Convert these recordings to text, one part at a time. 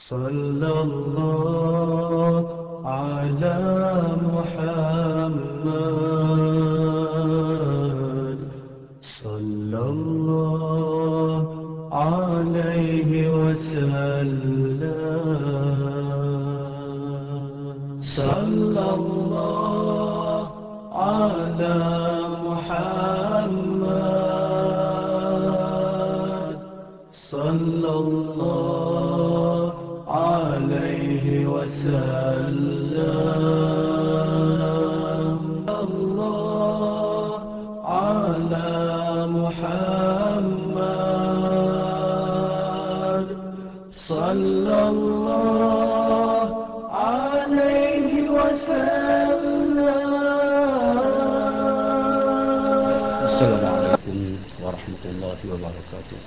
صلى الله على محمد صلى الله عليه وسلم صلى الله على محمد صلى الله عليه وسلم الله على محمد صلى الله عليه وسلم. Assalamualaikum warahmatullahi wabarakatuh.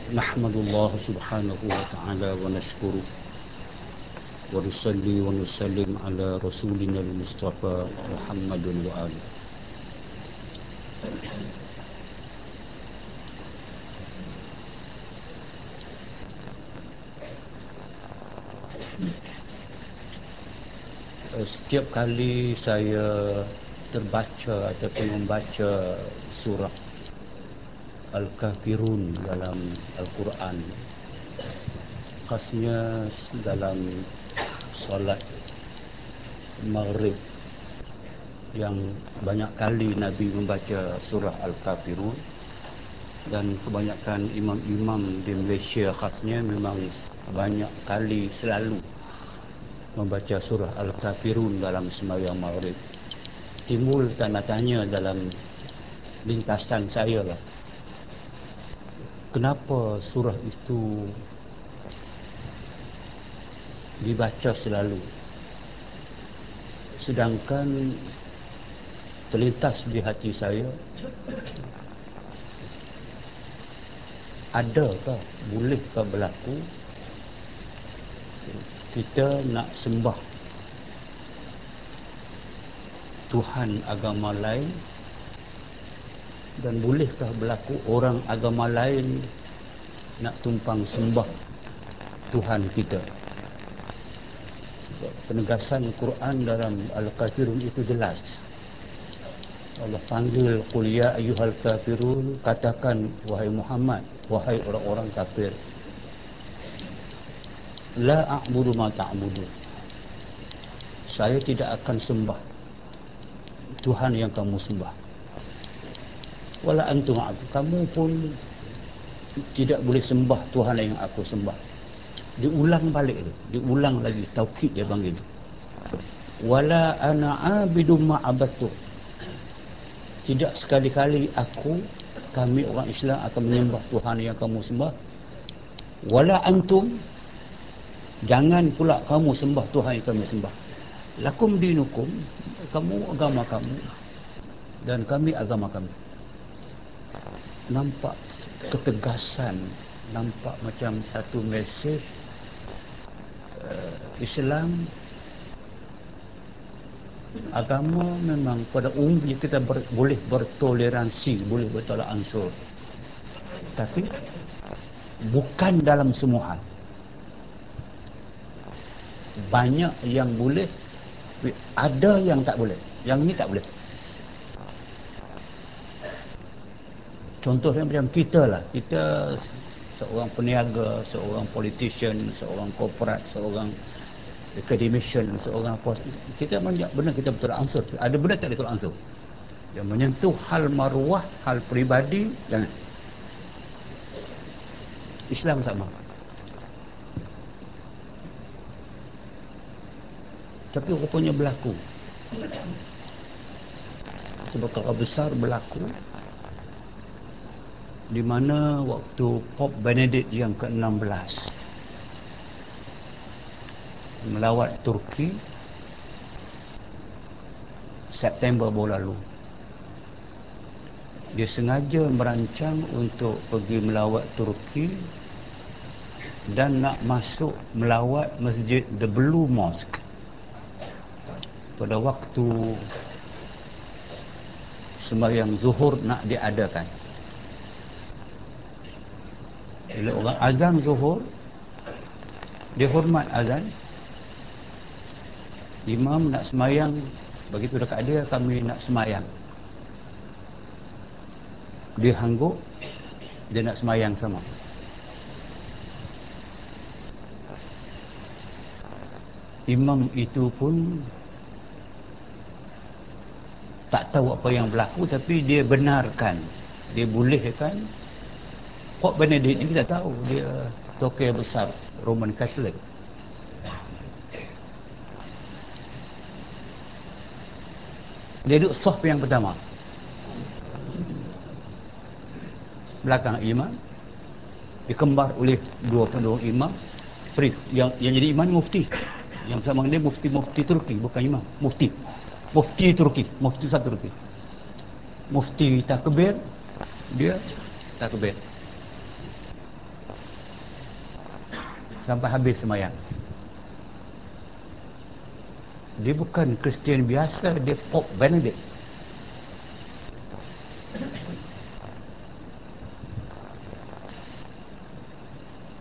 Nahmadullah subhanahu wa ta'ala wa nashkuru wa nusalli wa nusallim ala rasulina al-mustafa Muhammadun wa alihi. Setiap kali saya terbaca ataupun membaca surah Al-Kafirun dalam Al-Quran, khasnya dalam solat Maghrib, yang banyak kali Nabi membaca surah Al-Kafirun, dan kebanyakan imam-imam di Malaysia khasnya memang banyak kali selalu membaca surah Al-Kafirun dalam sembahyang Maghrib. Timbul tanda tanya dalam lintasan saya lah, kenapa surah itu dibaca selalu, sedangkan terlintas di hati saya, adakah, bolehkah berlaku kita nak sembah Tuhan agama lain, dan bolehkah berlaku orang agama lain nak tumpang sembah Tuhan kita? Sebab penegasan Quran dalam Al-Kafirun itu jelas. Allah panggil, qul ya ayyuhal kafirun, katakan wahai Muhammad, wahai orang-orang kafir, la a'budu ma ta'budu, saya tidak akan sembah Tuhan yang kamu sembah. Wala antum a'budu, kamu pun tidak boleh sembah Tuhan yang aku sembah. Diulang balik tu, diulang lagi, taukid dia panggil. Wala ana 'abidum ma 'abadtu, tidak sekali-kali kami orang Islam akan menyembah Tuhan yang kamu sembah. Wala antum, jangan pula kamu sembah Tuhan yang kami sembah. Lakum dinukum, kamu agama kamu dan kami agama kami. Nampak ketegasan, nampak macam satu mesej Islam. Agama memang pada umumnya kita boleh bertoleransi, boleh bertolak ansur, tapi bukan dalam semua hal. Banyak yang boleh, ada yang tak boleh. Yang ini tak boleh. Contohnya macam kita lah, kita seorang peniaga, seorang politician, seorang korporat, seorang academician, seorang apa, kita banyak benda kita betul ansur, ada benda tak betul ansur. Yang menyentuh hal maruah, hal peribadi, jangan. Islam sama. Tapi rupanya berlaku. Seberapa besar berlaku, di mana waktu Pope Benedict yang ke-16 melawat Turki September baru lalu. Dia sengaja merancang untuk pergi melawat Turki dan nak masuk melawat masjid The Blue Mosque pada waktu sembahyang zuhur nak diadakan. Bila orang azan zuhur, dia hormat azan. Imam nak semayang, begitu dekat dia, kami nak semayang. Dia hangguk, dia nak semayang sama. Imam itu pun tak tahu apa yang berlaku, tapi dia benarkan, dia bolehkan. Pope Benedict ni kita tahu dia tokoh besar Roman Catholic. Dia duduk saf yang pertama, belakang imam, dikembar oleh dua pendukung imam. Yang jadi imam mufti, yang bersama dia mufti Turki, bukan imam, mufti Turki, mufti satu Turki. Mufti takbir, dia takbir sampai habis semayang. Dia bukan Kristian biasa, dia Pope Benedict.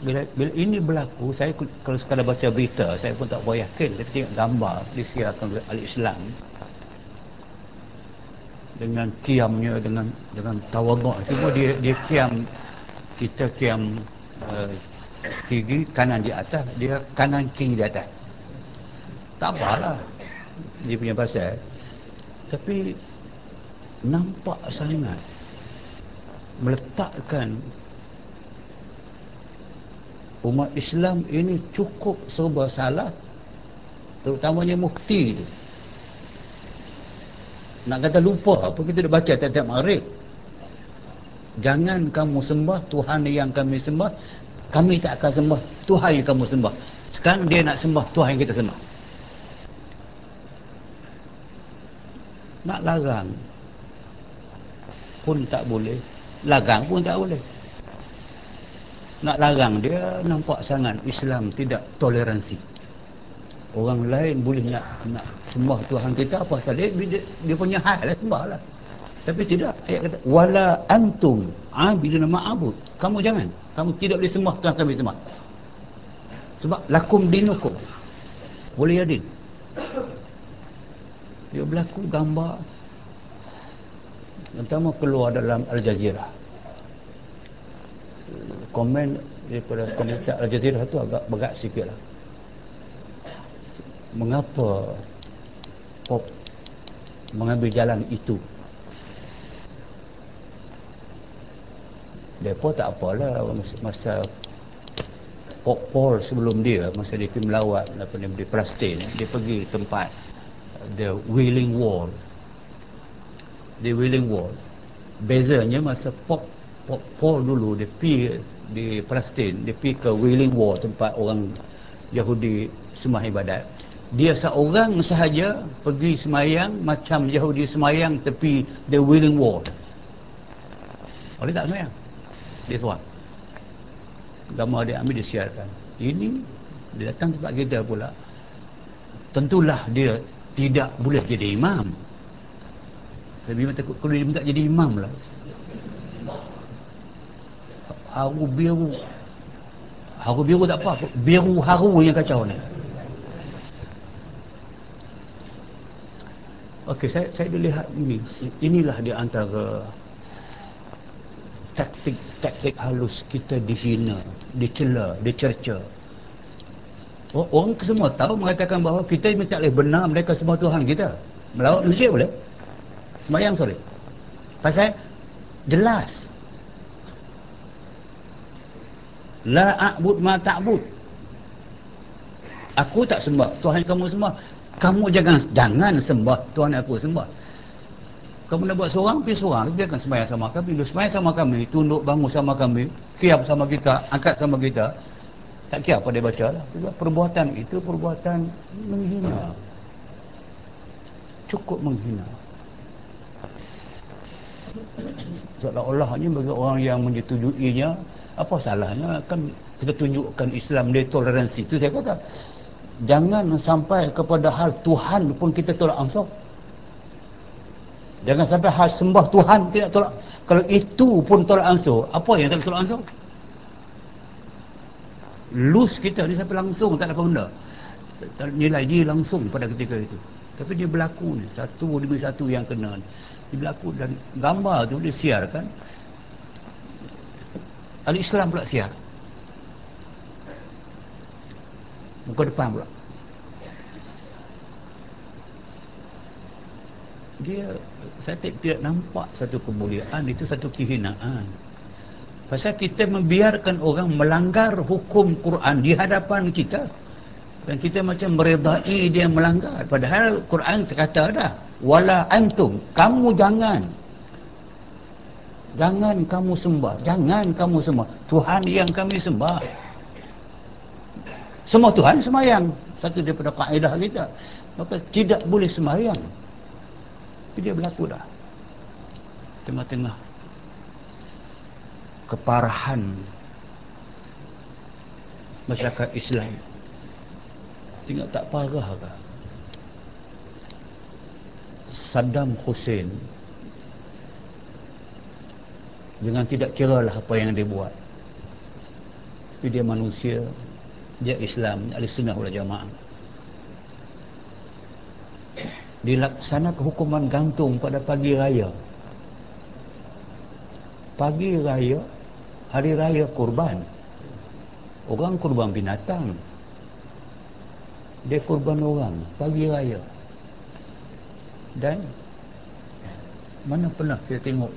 Bila ini berlaku, saya kalau sekadar baca berita, saya pun tak boleh yakin. Saya tengok gambar disiarkan oleh Al-Islam dengan kiamnya, dengan tawaduk. Cuma dia kiam, kita kiam kiri kanan di atas, dia kanan kiri di atas. Tak apalah dia punya pasal, tapi nampak sangat meletakkan umat Islam ini cukup serba salah, terutamanya mufti itu. Nak kata lupa apa kita dah baca tiap-tiap maghrib, jangan kamu sembah Tuhan yang kami sembah, kami tak akan sembah Tuhan yang kamu sembah. Sekarang dia nak sembah Tuhan yang kita sembah. Nak larang pun tak boleh, larang pun tak boleh. Nak larang dia nampak sangat Islam tidak toleransi. Orang lain boleh nak sembah Tuhan kita, apa pasal dia punya hak lah, sembah lah. Tapi tidak, ayat kata wala antum abiduna ma'abud, kamu jangan, kamu tidak boleh sembah Tuhan kami sembah. Sebab lakum dinukum boleh jadi. Dia berlaku gambar pertama keluar dalam Al Jazeera. Komen daripada komentar Al Jazeera tu agak berat sikit lah. Mengapa Pop mengambil jalan itu? Mereka tak apalah, masa Pop Paul sebelum dia, masa dia pergi melawat di Palestin, dia pergi tempat The Wailing Wall. The Wailing Wall, bezanya masa Pop Paul dulu dia pergi di Palestin, dia pergi ke Wailing Wall, tempat orang Yahudi sembah ibadat. Dia seorang sahaja pergi semayang macam Yahudi semayang tepi The Wailing Wall. Boleh tak semayang? Dia seorang. Gambar dia ambil, dia siarkan. Ini dia datang tempat kita pula. Tentulah dia tidak boleh jadi imam. Saya memang takut kalau dia minta jadi imam lah. Haru biru tak apa, biru haru yang kacau ni. Okey, saya lihat ini. Inilah di antara taktik halus kita dihina, dicela, dicerca. Orang semua tahu mengatakan bahawa kita tak boleh benar mereka semua Tuhan kita. Melawat masjid boleh, sembahyang sorry. Pasal jelas la a'bud ma ta'bud. Aku tak sembah Tuhan kamu sembah. Kamu jangan sembah Tuhan aku sembah. Kamu nak buat seorang, pergi seorang, biarkan sembahyang sama kami. Dia sembahyang sama kami, tunduk bangun sama kami, kiam sama kita, angkat sama kita. Tak kira apa dia baca lah. Perbuatan itu perbuatan menghina, cukup menghina. Seolah-olahnya bagi orang yang menyetujuinya, apa salahnya? Kan kita tunjukkan Islam dia toleransi. Itu saya kata, jangan sampai kepada hal Tuhan pun kita tolak ansur. Jangan sampai hal sembah Tuhan tidak tolak. Kalau itu pun tolak ansur, apa yang tak tolak ansur? lose kita ni sampai langsung tak ada apa benda. Nilai dia langsung pada ketika itu. Tapi dia berlaku ni, satu demi satu yang kena ni. Dia berlaku dan gambar tu dia siarkan. Al-Islam pula siar. Muka depan pula. Saya tidak nampak satu kemuliaan, itu satu kehinaan. Pasal kita membiarkan orang melanggar hukum Quran di hadapan kita. Dan kita macam meredai dia melanggar. Padahal Quran kata dah, wala antum, kamu jangan kamu sembah, jangan kamu sembah Tuhan yang kami sembah. Semua Tuhan semayang, satu daripada kaedah kita. Maka tidak boleh semayang. Tapi dia berlaku dah tengah-tengah keparahan masyarakat Islam. Tengok tak parah ke? Saddam Hussein, dengan tidak kiralah apa yang dia buat, tapi dia manusia, dia Islam, Ahlussunnah wal Jamaah. Dilaksanakan hukuman gantung pada pagi raya. Pagi raya, hari raya kurban. Orang kurban binatang, dia kurban orang pagi raya. Dan mana pernah saya tengok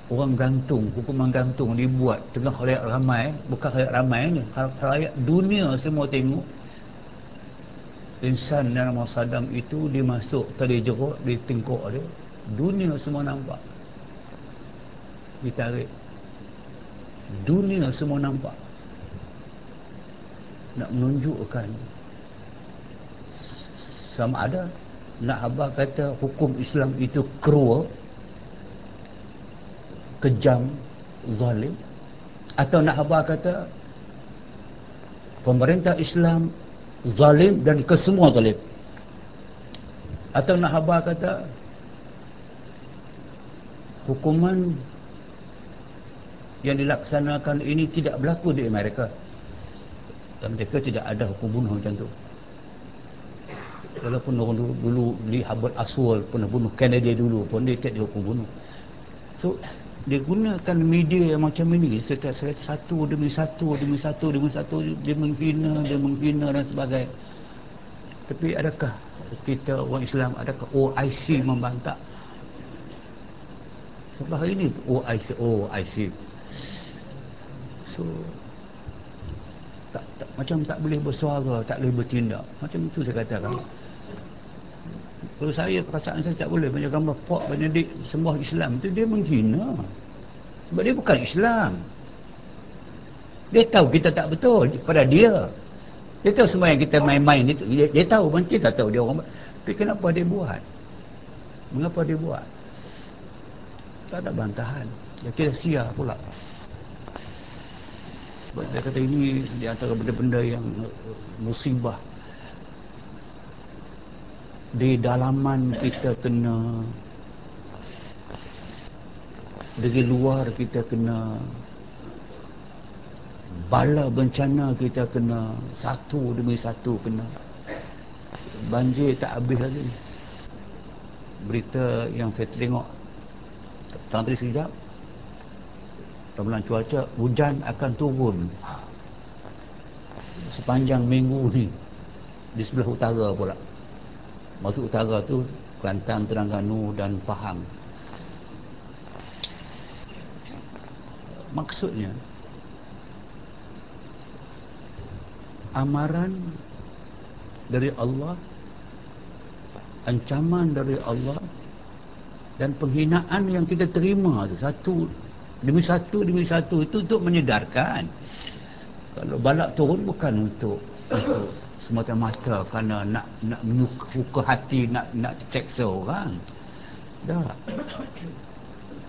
orang gantung, hukuman gantung dibuat tengah rakyat ramai. Bukan rakyat ramai ni, rakyat dunia semua tengok. Insan yang nama Saddam itu dimasuk tali jeruk di tengkok dia, dunia semua nampak, ditarik, dunia semua nampak. Nak menunjukkan sama ada nak abang kata hukum Islam itu cruel, kejam, zalim, atau nak abang kata pemerintah Islam zalim dan kesemua zalim, atau nak abang kata hukuman yang dilaksanakan ini tidak berlaku di Amerika dan mereka tidak ada hukum bunuh macam tu. Walaupun orang dulu Lee Harvard Oswald pernah bunuh Kennedy dulu pun dia tak dihukum bunuh. So dia gunakan media yang macam ini satu demi satu dia menghina dan sebagainya. Tapi adakah kita orang Islam, adakah OIC membantah? Sebab hari ini OIC so macam tak boleh bersuara, tak boleh bertindak. Macam itu saya katakan. Kalau saya, perasaan saya tak boleh. Banyak gambar Pak Benedict sembah Islam tu, dia menghina. Sebab dia bukan Islam. Dia tahu kita tak betul pada dia. Dia tahu semua yang kita main-main itu. Dia tahu pun, kita tahu dia orang. Tapi kenapa dia buat? Mengapa dia buat? Tak ada bantahan. Ya, kita sia pula. Sebab saya kata ini di antara benda-benda yang musibah. Di dalaman kita kena, dari luar kita kena, bala bencana kita kena, satu demi satu kena. Banjir tak habis lagi. Berita yang saya tengok tadi sekejap, ramalan cuaca, hujan akan turun sepanjang minggu ni di sebelah utara pula. Masuk utara tu Kelantan, Terengganu dan Pahang. Maksudnya amaran dari Allah, ancaman dari Allah, dan penghinaan yang kita terima tu satu demi satu itu untuk menyedarkan. Kalau balak turun bukan untuk semata-mata kerana nak menyuka hati, nak seksa orang. Dah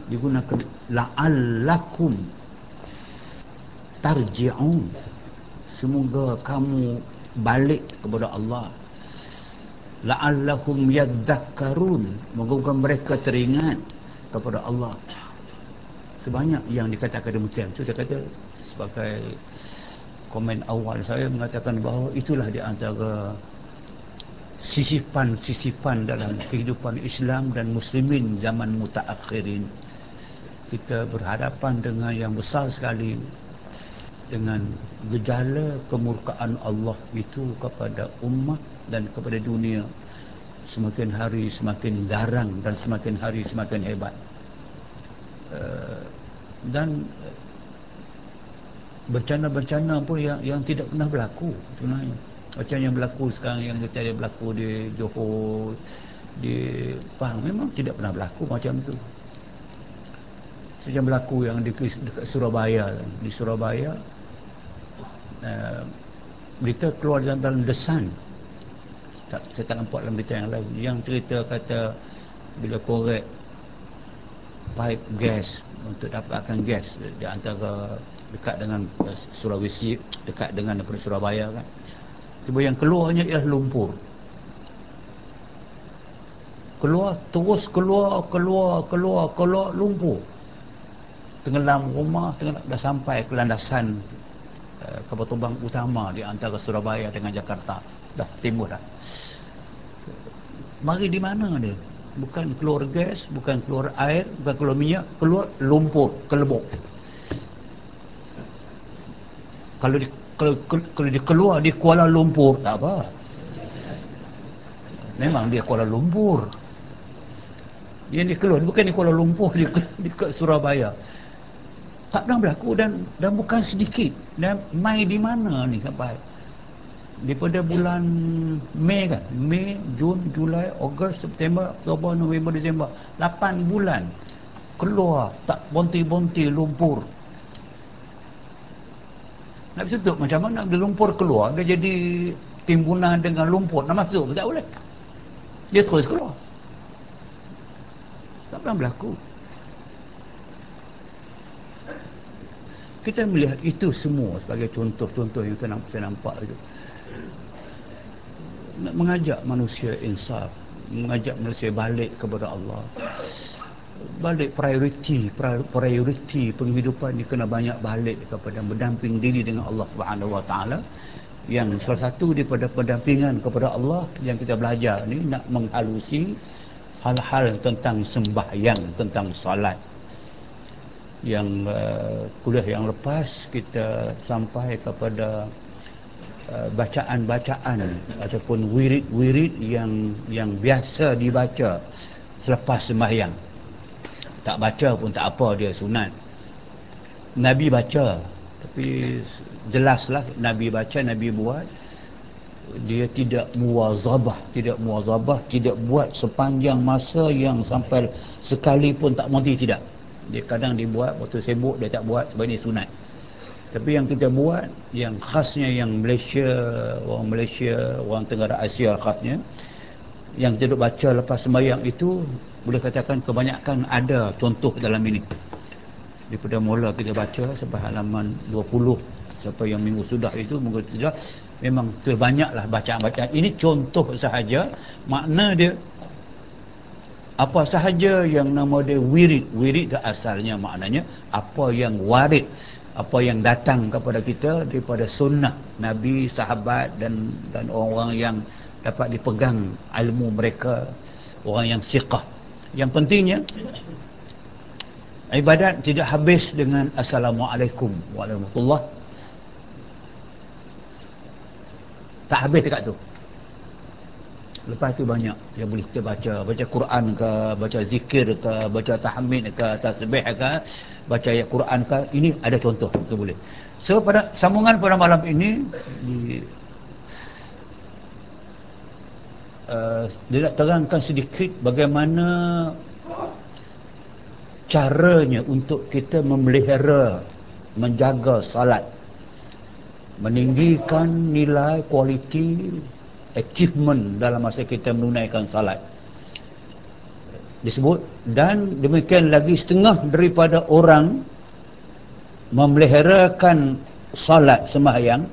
digunakan la'allakum tarji'un, semoga kamu balik kepada Allah. La'allahum yadhakkarun, moga mereka teringat kepada Allah. Sebanyak yang dikatakan demikian. Itu saya kata sebagai komen awal saya mengatakan bahawa itulah di antara sisipan-sisipan dalam kehidupan Islam dan Muslimin zaman mutaakhirin. Kita berhadapan dengan yang besar sekali, dengan gejala kemurkaan Allah itu kepada umat dan kepada dunia. Semakin hari semakin garang dan semakin hari semakin hebat. Dan bencana-bencana pun yang tidak pernah berlaku sebenarnya. Macam yang berlaku sekarang, yang kita ada berlaku di Johor, di Pahang, memang tidak pernah berlaku macam tu. Macam berlaku yang dekat Surabaya. Di Surabaya, berita keluar dalam The Sun. Saya tak nampak dalam berita yang lain, yang cerita kata bila korek pipe gas untuk dapatkan gas di antara dekat dengan Sulawesi, dekat dengan daripada Surabaya kan, tiba yang keluarnya ialah lumpur. Terus keluar lumpur, tenggelam rumah, dah sampai ke landasan kapal terbang utama di antara Surabaya dengan Jakarta. Dah timbul dah. Mari di mana dia? Bukan keluar gas, bukan keluar air, bukan keluar minyak, keluar lumpur, kelebok. Kalau dia keluar di Kuala Lumpur, tak apa. Memang dia Kuala Lumpur. Dia keluar, bukan di Kuala Lumpur, di Surabaya. Tak pernah berlaku dan bukan sedikit. Dan mai di mana ni sampai? Daripada bulan Mei kan, Mei, Jun, Julai, Ogos, September, Oktober, November, Disember, 8 bulan keluar tak bonti-bonti lumpur. Nak tutup macam mana? Bila lumpur keluar, dia jadi timbunan dengan lumpur, nak masuk tak boleh, dia terus keluar. Tak pernah berlaku. Kita melihat itu semua sebagai contoh-contoh yang saya nampak itu. Nak mengajak manusia insaf, mengajak manusia balik kepada Allah, balik prioriti penghidupan ni kena banyak balik kepada berdamping diri dengan Allah Subhanahu Wa Taala. Yang salah satu daripada pendampingan kepada Allah yang kita belajar ni, nak menghalusi hal-hal tentang sembahyang, tentang salat. Yang kuliah yang lepas kita sampai kepada bacaan-bacaan ataupun wirid-wirid yang biasa dibaca selepas sembahyang. Tak baca pun tak apa, dia sunat. Nabi baca, tapi jelaslah Nabi baca, Nabi buat. Dia tidak muwazabah, tidak buat sepanjang masa yang sampai sekali pun tak berhenti, tidak. Dia kadang dibuat, waktu sibuk dia tak buat sebab ini sunat. Tapi yang kita buat, yang khasnya yang orang Malaysia, orang Tenggara Asia khasnya, yang kita duduk baca lepas sembahyang itu, boleh katakan kebanyakan ada contoh dalam ini. Daripada mula kita baca sampai halaman 20, sampai yang minggu sudah itu, memang terbanyaklah bacaan-bacaan. Ini contoh sahaja, makna dia apa sahaja yang nama dia wirid. Wirid itu asalnya maknanya apa yang warid, apa yang datang kepada kita daripada sunnah Nabi, sahabat dan orang-orang yang dapat dipegang ilmu mereka, orang yang siqah. Yang pentingnya ibadat tidak habis dengan Assalamualaikum warahmatullahi. Tak habis dekat tu. Lepas tu banyak yang boleh kita baca Quran ke, baca zikir ke, baca tahmid ke, tasbih ke, baca ayat Quran ke. Ini ada contoh, itu boleh. So pada sambungan pada malam ini dia nak terangkan sedikit bagaimana caranya untuk kita memelihara, menjaga salat, meninggikan nilai kualiti achievement dalam masa kita menunaikan salat disebut. Dan demikian lagi setengah daripada orang memeliharakan salat sembahyang,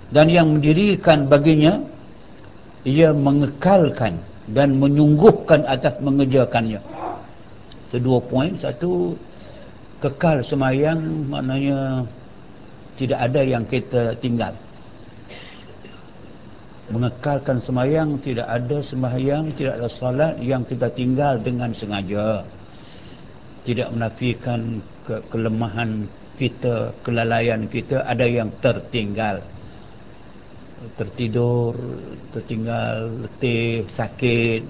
dan yang mendirikan baginya ia mengekalkan dan menyungguhkan atas mengerjakannya. Itu 2 poin. Satu, kekal sembahyang maknanya tidak ada yang kita tinggal. Mengekalkan sembahyang, tidak ada sembahyang, tidak ada salat yang kita tinggal dengan sengaja. Tidak menafikan kelemahan kita, kelalaian kita, ada yang tertinggal. Tertidur, tertinggal, letih, sakit,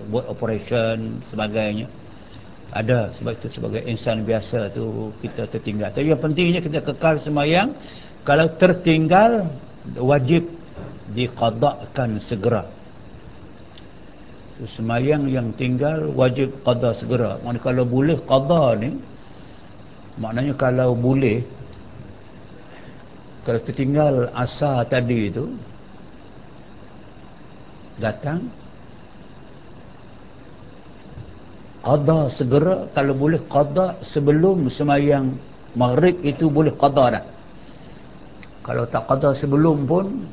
buat operation, sebagainya. Ada, sebab itu sebagai insan biasa tu kita tertinggal. Tapi yang pentingnya kita kekal sembahyang. Kalau tertinggal, wajib diqadakkan segera. Sembahyang yang tinggal wajib qada segera. Maknanya kalau boleh qada ni, maknanya kalau boleh, kalau tertinggal asar tadi itu datang, qada segera. Kalau boleh qada sebelum sembahyang maghrib itu boleh qada dah. Kalau tak qada sebelum pun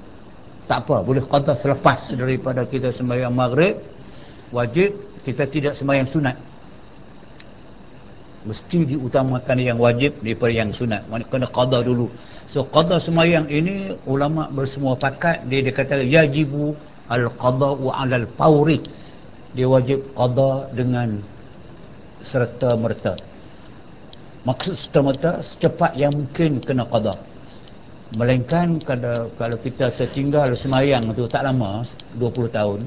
tak apa, boleh qada selepas daripada kita sembahyang maghrib. Wajib kita tidak sembahyang sunat. Mesti diutamakan yang wajib daripada yang sunat. Maksudnya kena qada dulu. So qada sembahyang ini ulama bersemua pakat, dia kata yajibu al-qada'u 'alal fawri. Dia wajib qada dengan serta merta. Maksud serta merta, secepat yang mungkin kena qada. Melainkan kalau kita tertinggal sembahyang tu tak lama, 20 tahun,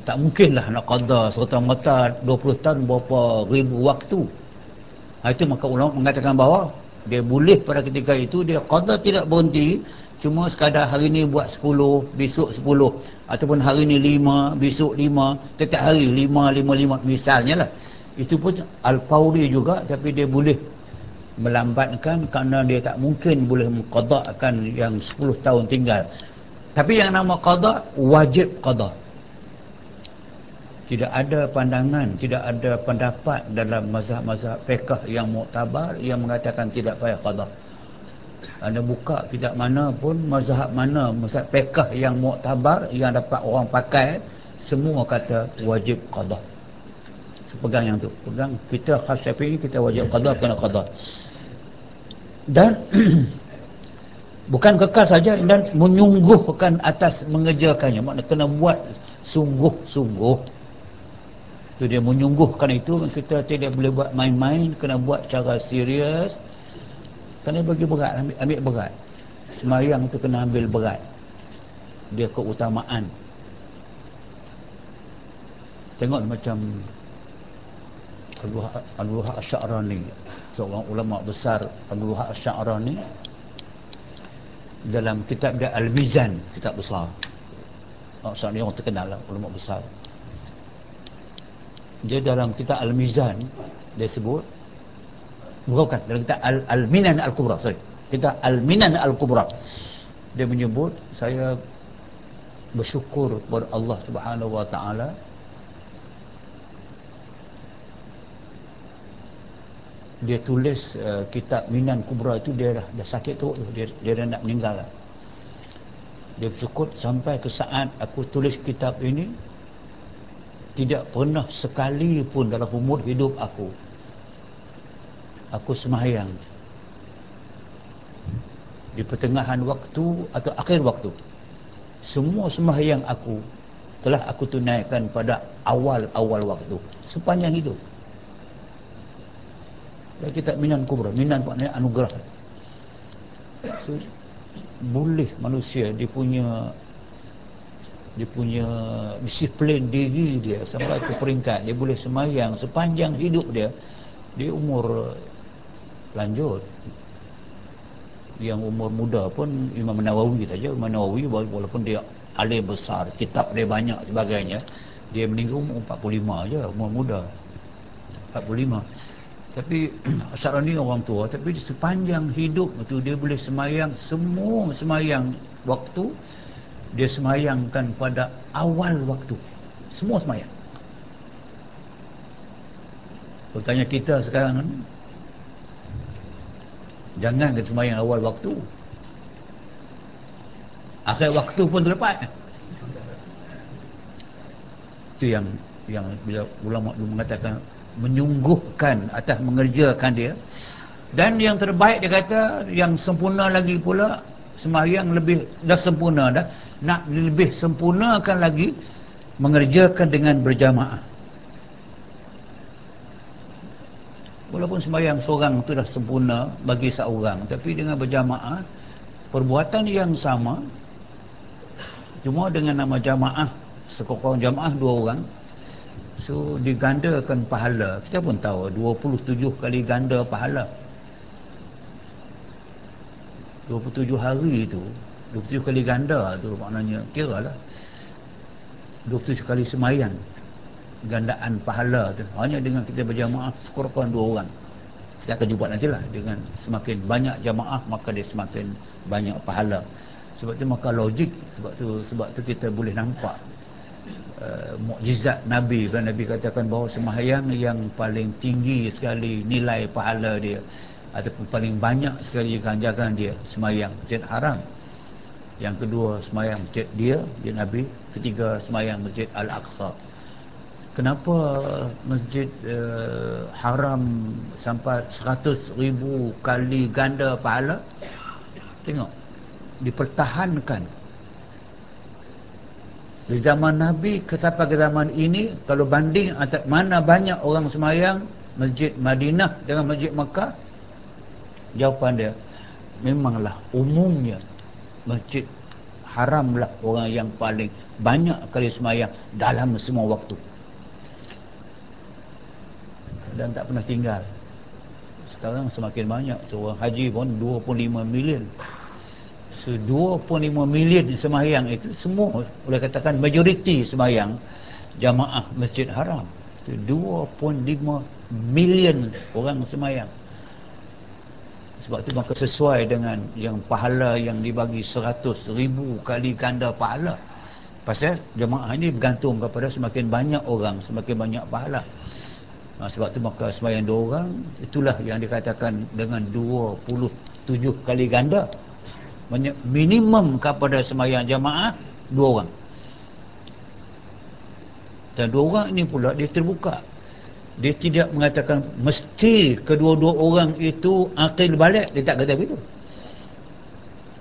tak mungkinlah nak qada serta-merta 20 tahun berapa ribu waktu. Itu maka ulama mengatakan bahawa dia boleh pada ketika itu dia qada tidak berhenti, cuma sekadar hari ni buat 10, besok 10, ataupun hari ni 5, besok 5, setiap hari 5, 5, 5 misalnya lah. Itu pun al-fawri juga, tapi dia boleh melambatkan kerana dia tak mungkin boleh mengqadakkan yang 10 tahun tinggal. Tapi yang nama qada, wajib qada. Tidak ada pandangan, tidak ada pendapat dalam mazhab-mazhab fiqh yang muktabar yang mengatakan tidak payah qada. Anda buka kitab mana pun, mazhab mana, mazhab fiqh yang muktabar yang dapat orang pakai, semua kata wajib qada. Pegang yang tu, pegang. Kita khas Syafi'i, kita wajib qada, kena qada. Dan bukan kekal saja, dan menyungguhkan atas mengerjakannya. Maknanya kena buat sungguh-sungguh. Itu dia menyungguhkan itu. Kita tidak boleh buat main-main, kena buat cara serius. Kena bagi berat, ambil berat. Sembahyang tu kena ambil berat. Dia keutamaan. Tengok macam Abdul Wahab Asy'arani, seorang ulama besar, Abdul Wahab Asy'arani, dalam kitab dia Al-Mizan, kitab besar. Maksudnya orang terkenal lah, ulama besar. Dia dalam kitab Al-Mizan, dia sebut, bukan, dalam kitab Al-Minan Al-Kubra, sorry, kitab Al-Minan Al-Kubra, dia menyebut, saya bersyukur kepada Allah Subhanahu Wa Ta'ala dia tulis kitab Minan Kubra itu, dia dah sakit teruk tu, dia dah nak meninggal lah. Dia bersyukur sampai ke saat aku tulis kitab ini, tidak pernah sekali pun dalam umur hidup aku sembahyang di pertengahan waktu atau akhir waktu. Semua sembahyang aku telah aku tunaikan pada awal-awal waktu sepanjang hidup. Dan kitab Minan Kubra, Minan maknanya anugerah. So, boleh manusia dia punya disiplin diri dia sampai ke peringkat dia boleh sembahyang sepanjang hidup dia. Dia umur lanjut, yang umur muda pun Imam Nawawi saja. Imam Nawawi walaupun dia alim besar, kitab dia banyak sebagainya, dia meninggal umur 45 je, umur muda 45. Tapi Asy'arani orang tua, tapi sepanjang hidup itu dia boleh sembahyang semua sembahyang waktu. Dia sembahyangkan pada awal waktu. Semua sembahyang. Bertanya kita sekarang, jangan kita sembahyang awal waktu, akhir waktu pun terlepas. Itu yang bila ulama mengatakan menyungguhkan atas mengerjakan dia. Dan yang terbaik dia kata, yang sempurna lagi pula, sembahyang lebih dah sempurna dah, nak lebih sempurnakan lagi, mengerjakan dengan berjamaah. Walaupun sembahyang seorang tu dah sempurna bagi seorang, tapi dengan berjamaah perbuatan yang sama, cuma dengan nama jamaah, sekurang jamaah 2 orang, so digandakan pahala. Kita pun tahu 27 kali ganda pahala. 27 hari itu, 27 kali ganda tu maknanya, kira lah 27 kali semayang, gandaan pahala tu hanya dengan kita berjamaah sekurang-kurang 2 orang. Kita akan jumpa nantilah, dengan semakin banyak jamaah maka dia semakin banyak pahala. Sebab tu maka logik, sebab tu kita boleh nampak mukjizat Nabi. Kerana Nabi katakan bahawa sembahyang yang paling tinggi sekali nilai pahala dia, ataupun paling banyak sekali ganjaran dia, sembahyang Masjid Haram. Yang kedua sembahyang masjid dia Nabi. Ketiga sembahyang Masjid Al-Aqsa. Kenapa Masjid Haram sampai 100,000 kali ganda pahala? Tengok, dipertahankan di zaman Nabi sampai ke zaman ini. Kalau banding mana banyak orang sembahyang Masjid Madinah dengan Masjid Makkah, jawapan dia memanglah umumnya Masjid Haram lah orang yang paling banyak kali sembahyang dalam semua waktu, dan tak pernah tinggal. Sekarang semakin banyak, seorang haji pun 25 million. So 25 million sembahyang itu semua boleh katakan majoriti sembahyang jamaah Masjid Haram. 25 million orang sembahyang. Sebab tu maka sesuai dengan yang pahala yang dibagi 100,000 kali ganda pahala. Pasal jemaah ini bergantung kepada semakin banyak orang, semakin banyak pahala. Sebab tu maka sembahyang 2 orang, itulah yang dikatakan dengan 27 kali ganda. Minimum kepada sembahyang jemaah 2 orang. Dan 2 orang ini pula dia terbuka. Dia tidak mengatakan mesti kedua-dua orang itu akil balik. Dia tak kata begitu.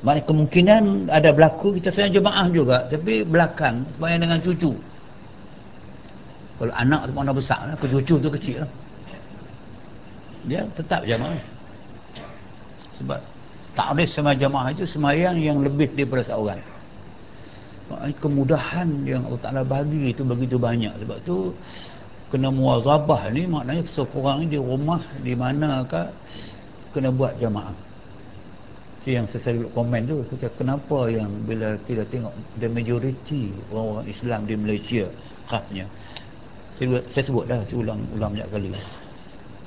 Maknanya kemungkinan ada berlaku kita sayang jemaah juga, tapi belakang sembahyang dengan cucu. Kalau anak tu mana besar lah, cucu tu kecil lah, dia tetap jemaah. Sebab takrif sama jemaah itu sembahyang yang lebih daripada seorang. Maknanya kemudahan yang Allah Ta'ala bagi itu begitu banyak. Sebab tu kena muwazabah ni, maknanya seorang di rumah di manakah kena buat jamaah. Itu yang saya selalu komen tu, kita kenapa yang bila kita tengok the majority orang-orang Islam di Malaysia khasnya, saya sebut dah, saya ulang banyak kali,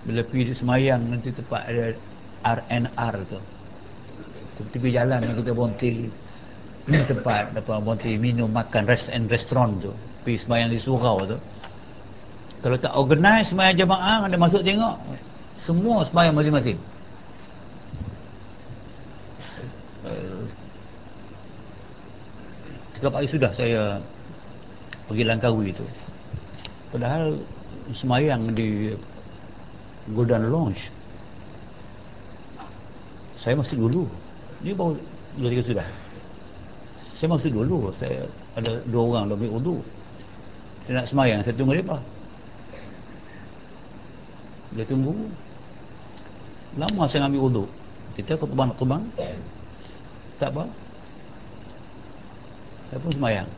bila pergi semayang nanti tempat ada R&R tu, tepi jalan yang kita berhenti tempat berhenti minum makan, rest and restaurant tu, pergi semayang di surau tu. Kalau tak organize sembahyang jemaah, anda masuk tengok semua sembahyang masing-masing. Tiga hari sudah saya pergi Langkawi itu. Padahal sembahyang di Golden Lounge saya masih dulu. Ni baru 2-3 sudah. Saya masih dulu. Saya ada 2 orang lebih wudu. Saya nak sembahyang, saya tunggu mereka. Dia tunggu lama, saya ambil wudu. Kita ke terbang tak apa, saya pun sembahyang.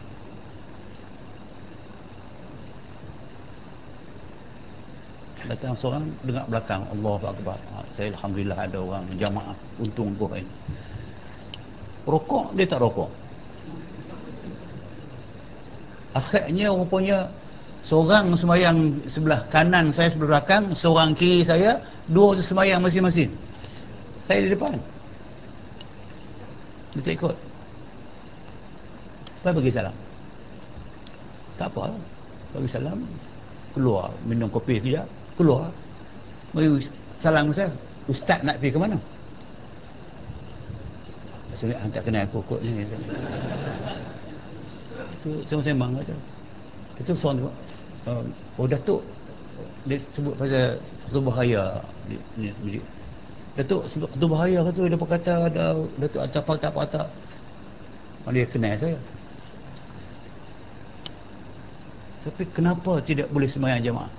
Datang seorang dengar belakang, Allahu Akbar. Saya alhamdulillah ada orang jamaah, untung gua ini. Rokok, dia tak rokok. Akhirnya rupanya seorang sembahyang sebelah kanan saya, sebelah belakang, seorang kiri saya, 2 sembahyang masing-masing. Saya di depan. Dia tak ikut. Saya bagi salam. Tak apa, bagi salam, keluar, minum kopi sekejap, keluar, bagi salam saya. Ustaz nak pergi ke mana? Saya tak kenal kokok ni. Itu sembang-sembang kata. Itu seorang tu, oh Datuk, dia sebut pasal khutbah raya ni masjid. Datuk sebut khutbah raya tu dia berkata ada Datuk atas patah-patah. Dia kenal saya. Tapi kenapa tidak boleh sembahyang jemaah?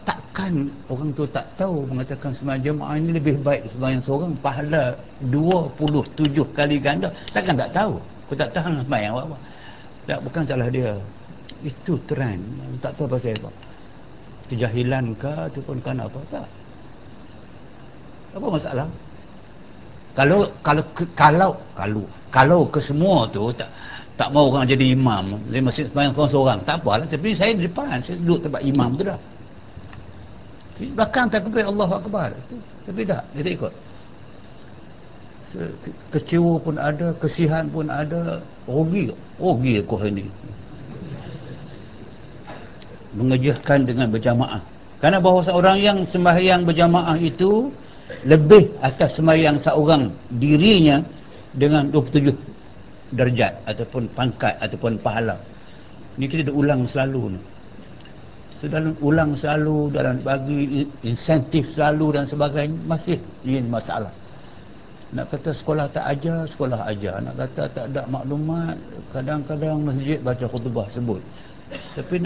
Takkan orang tu tak tahu mengatakan sembahyang jemaah ini lebih baik sembahyang seorang, pahala 27 kali ganda. Takkan tak tahu. Aku tak tahan sembahyang apa. Tak, bukan salah dia. Itu trend. Tak tahu pasal apa. Kejahilan ke ataupun kerana apa, tak. Apa masalah? Kalau ke semua tu tak mau orang jadi imam, dia masih sembahyang seorang, tak apalah. Tapi saya di depan, saya duduk tempat imam tu dah. Di belakang takbir Allahu Akbar. Tapi tak, dia tak ikut. Kecewa pun ada, kesihan pun ada, rugi aku hari ni. Mengerjakan dengan berjamaah. Kerana bahawa seorang yang sembahyang berjamaah itu lebih atas sembahyang seorang dirinya dengan 27 darjat ataupun pangkat ataupun pahala. Ini kita dah ulang selalu ni. Dalam ulang selalu, dalam bagi insentif selalu dan sebagainya, masih ini masalah. Nak kata sekolah tak ajar, sekolah ajar. Nak kata tak ada maklumat, kadang-kadang masjid baca khutbah sebut. Tapi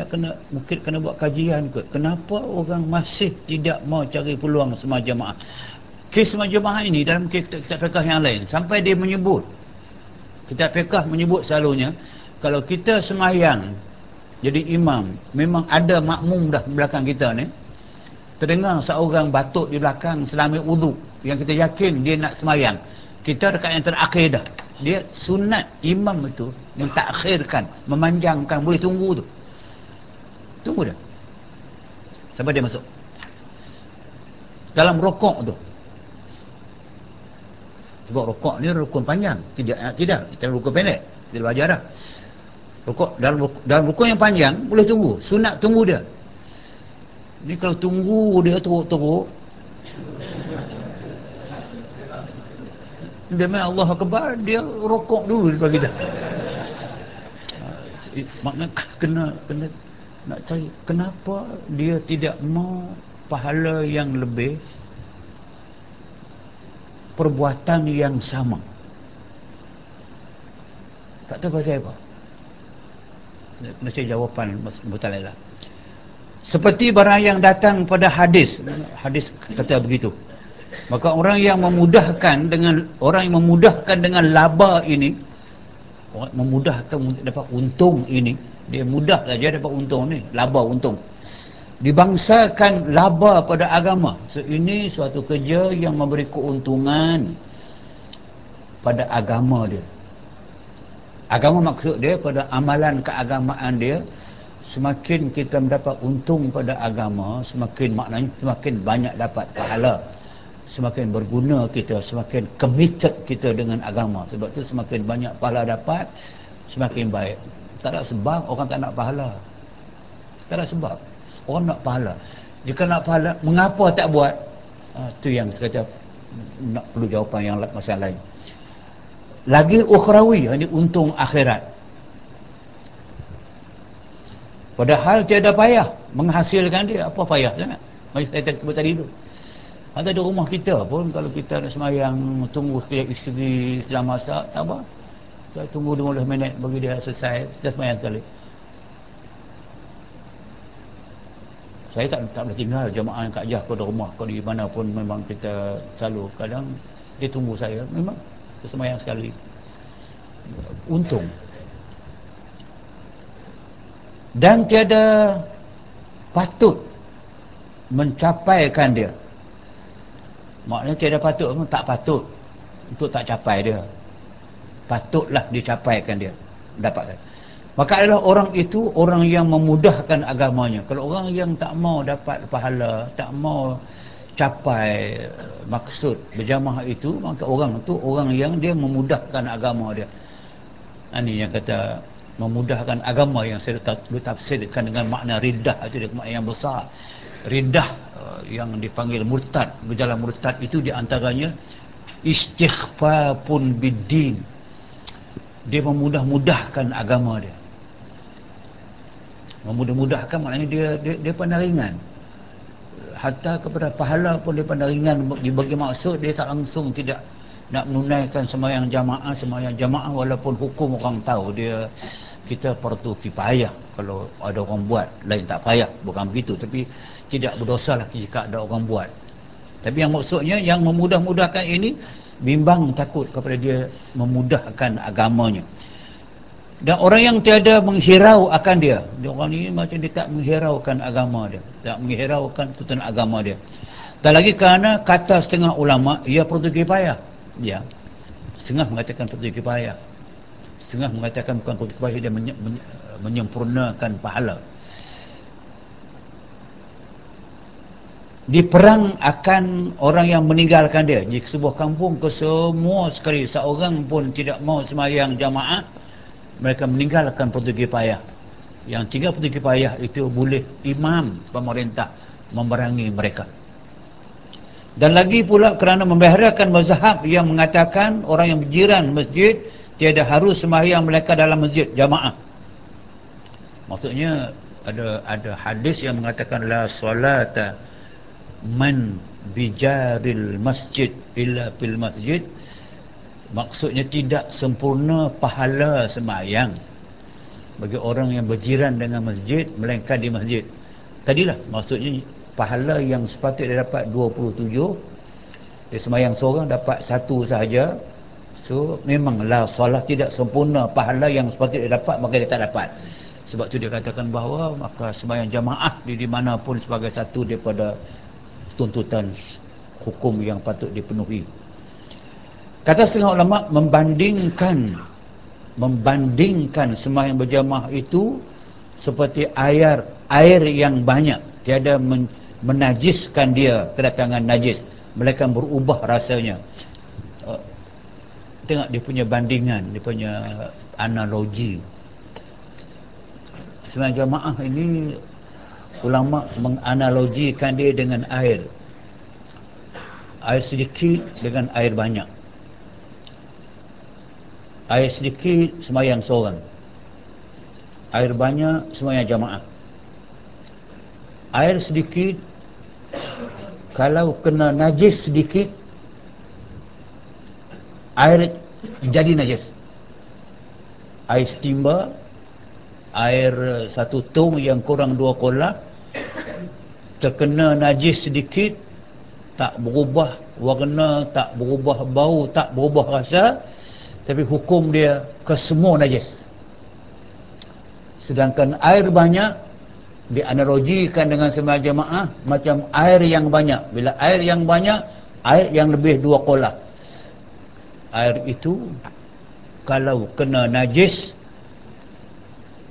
mungkin kena buat kajian kot. Kenapa orang masih tidak mau cari peluang sembahyang jemaah? Kes sembahyang jemaah ini dalam kitab fiqh yang lain, sampai dia menyebut, kitab fiqh menyebut selalunya, kalau kita sembahyang jadi imam, memang ada makmum dah di belakang kita ni, terdengar seorang batuk di belakang selama wudu, yang kita yakin dia nak sembahyang, kita dekat yang terakhir dah. Dia sunat imam itu mentakhirkan, memanjangkan, boleh tunggu tu. Tunggu dah sampai dia masuk dalam rokok tu. Sebab rokok ni rukun panjang, tidak kita rukun pendek, kita belajar dah. Rukuk dalam rukun yang panjang boleh tunggu, sunat tunggu dia. Ni kalau tunggu dia teruk-teruk, dia main Allah Akbar, dia rokok dulu depan kita. Maknanya kena nak cari kenapa dia tidak mau pahala yang lebih, perbuatan yang sama. Tak tahu pasal apa. Kena cari jawapan mutalalah. Seperti barang yang datang pada hadis kata begitu. Maka orang yang memudahkan dengan laba ini, memudahkan untuk dapat untung ini, dia mudah saja dapat untung ni, laba untung. Dibangsakan laba pada agama. So, ini suatu kerja yang memberi keuntungan pada agama dia. Agama maksud dia pada amalan keagamaan dia. Semakin kita mendapat untung pada agama, semakin maknanya semakin banyak dapat pahala, semakin berguna kita, semakin committed kita dengan agama. Sebab tu semakin banyak pahala dapat, semakin baik. Tak ada sebab orang tak nak pahala. Tak ada sebab orang nak pahala. Jika nak pahala, mengapa tak buat? Tu yang saya kata nak perlu jawapan yang masalah lain. Lagi ukhrawi, ini untung akhirat. Padahal tiada payah menghasilkan dia. Apa payah sangat? Macam saya sebut tadi tu. Ada di rumah kita pun, kalau kita nak semayang, tunggu sekejap isteri sedang masak, tak apa. Kita tunggu 15 minit bagi dia selesai, kita semayang sekali. Saya tak boleh tinggal jemaah yang kat Jah, kalau rumah, kalau di mana pun memang kita selalu, kadang dia tunggu saya, memang kita semayang sekali. Untung. Dan tiada patut mencapaikan dia. Maknanya tiada patut, tak patut untuk tak capai dia. Patutlah dicapaikan dia, dapatkan. Maka adalah orang itu orang yang memudahkan agamanya. Kalau orang yang tak mau dapat pahala, tak mau capai maksud berjamaah itu, maka orang itu orang yang dia memudahkan agama dia. Ini yang kata memudahkan agama, yang saya tafsirkan dengan makna riddah, itu dia makna yang besar. Riddah yang dipanggil murtad, gejala murtad itu diantaranya istighfafun biddin, dia memudah-mudahkan agama dia. Memudah-mudahkan maknanya dia pandang ringan. Hatta kepada pahala pun dia pandang ringan. Dibagi maksud dia tak langsung tidak nak menunaikan sembahyang jamaah walaupun hukum orang tahu dia kita fardu kifayah. Kalau ada orang buat lain tak payah, bukan begitu, tapi tidak berdosalah jika ada orang buat. Tapi yang maksudnya yang memudah-mudahkan ini bimbang takut kepada dia memudahkan agamanya. Dan orang yang tiada menghirau akan dia orang ni macam dia tak menghiraukan agama dia, tak menghiraukan tuntunan agama dia. Dan lagi kerana kata setengah ulama ia fardu kifayah. Ya. Setengah mengatakan fardu kifayah. Setengah mengatakan bukan fardu kifayah, dia menyempurnakan pahala. Di perang akan orang yang meninggalkan dia. Di sebuah kampung kesemua sekali seorang pun tidak mau sembahyang jamaah, mereka meninggalkan fardu kifayah. Yang 3 fardu kifayah itu boleh imam pemerintah memerangi mereka. Dan lagi pula kerana membaharakan mazhab yang mengatakan orang yang berjiran masjid tiada harus sembahyang mereka dalam masjid jamaah. Maksudnya ada hadis yang mengatakan la solata man bijaril masjid illa fil masjid. Maksudnya tidak sempurna pahala sembahyang bagi orang yang berjiran dengan masjid melainkan di masjid. Tadilah maksudnya pahala yang sepatutnya dia dapat 27, dia sembahyang seorang dapat 1 sahaja. So memanglah solat tidak sempurna pahala yang sepatutnya dia dapat, maka dia tak dapat. Sebab tu dia katakan bahawa maka sembahyang jamaah di mana pun sebagai satu daripada tuntutan hukum yang patut dipenuhi. Kata setengah ulama membandingkan sembahyang berjamaah itu seperti air yang banyak, tiada menajiskan dia kedatangan najis, melainkan berubah rasanya. Tengok dia punya bandingan, dia punya analogi. Sembahyang jamaah ini ulama menganalogikan dia dengan air sedikit dengan air banyak. Air sedikit sembahyang seorang, air banyak sembahyang jamaah. Air sedikit kalau kena najis sedikit, air jadi najis. Air setimba, air 1 tong yang kurang 2 kolah, terkena najis sedikit, tak berubah warna, tak berubah bau, tak berubah rasa, tapi hukum dia kesemua najis. Sedangkan air banyak dianalogikan dengan sembahyang jamaah macam air yang banyak. Bila air yang banyak, air yang lebih 2 kolah, air itu kalau kena najis,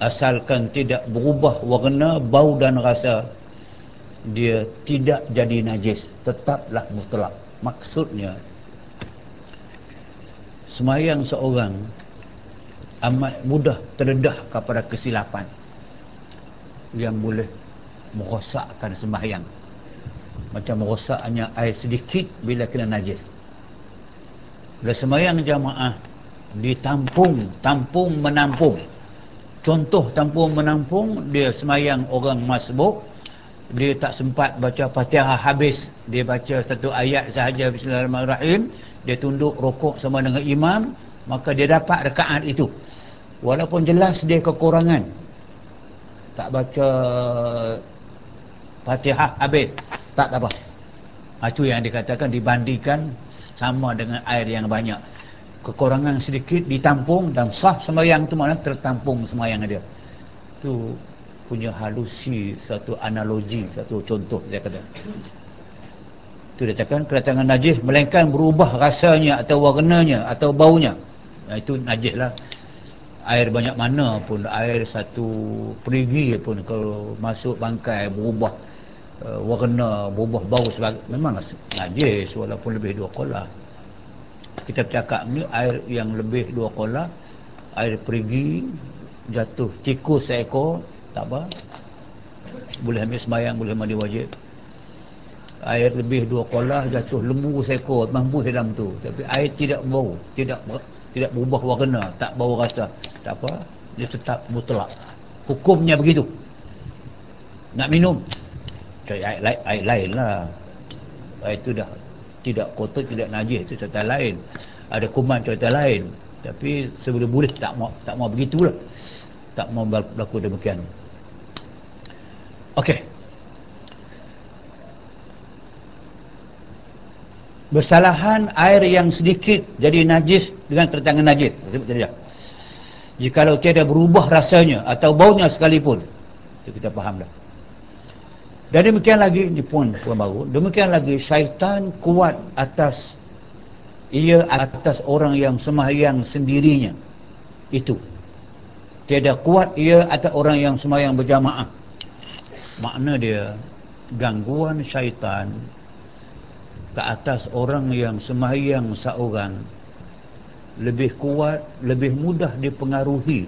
asalkan tidak berubah warna, bau dan rasa, dia tidak jadi najis, tetaplah mutlak. Maksudnya sembahyang seorang amat mudah terdedah kepada kesilapan yang boleh merosakkan sembahyang, macam merosaknya air sedikit bila kena najis. Bila sembahyang jamaah ditampung, tampung menampung. Contoh tampung menampung, dia sembahyang orang masbuk, dia tak sempat baca Fatihah habis, dia baca 1 ayat sahaja bismillahirrahmanirrahim, dia tunduk rukuk sama dengan imam, maka dia dapat rakaat itu walaupun jelas dia kekurangan, tak baca Fatihah habis, tak apa. Itu yang dikatakan dibandingkan sama dengan air yang banyak. Kekurangan sedikit ditampung dan sah sembahyang itu, maknanya tertampung sembahyang dia. Itu punya halusi, satu analogi, satu contoh dia kata. Itu dia cakap kedatangan najis melainkan berubah rasanya atau warnanya atau baunya. Itu najis lah. Air banyak mana pun, air 1 perigi pun kalau masuk bangkai berubah warna, berubah bau sebagai, memang najis walaupun lebih 2 kolah. Kita bercakap ni air yang lebih 2 kolah, air perigi, jatuh tikus seekor, tak apa, boleh ambil sembahyang, boleh mandi wajib. Air lebih 2 kolah, jatuh lembu seekor, mampu dalam tu, tapi air tidak bau, tidak tidak berubah warna, tak bau rasa, tak apa, dia tetap mutlak. Hukumnya begitu. Nak minum, cari air lain lah. Air itu dah tidak kotor, tidak najis, itu cerita lain. Ada kuman cerita lain. Tapi sebelum boleh tak mau begitulah. Tak mau berlaku demikian. Okey. Bersalahan air yang sedikit jadi najis dengan kedatangan najis. Sebut tadi dah. Jikalau tiada berubah rasanya atau baunya sekalipun. Itu kita faham dah. Dan demikian lagi, ini pun baru. Demikian lagi syaitan kuat atas orang yang sembahyang sendirinya. Itu. Tiada kuat ia atas orang yang sembahyang berjamaah. Makna dia gangguan syaitan ke atas orang yang sembahyang seorang lebih kuat, lebih mudah dipengaruhi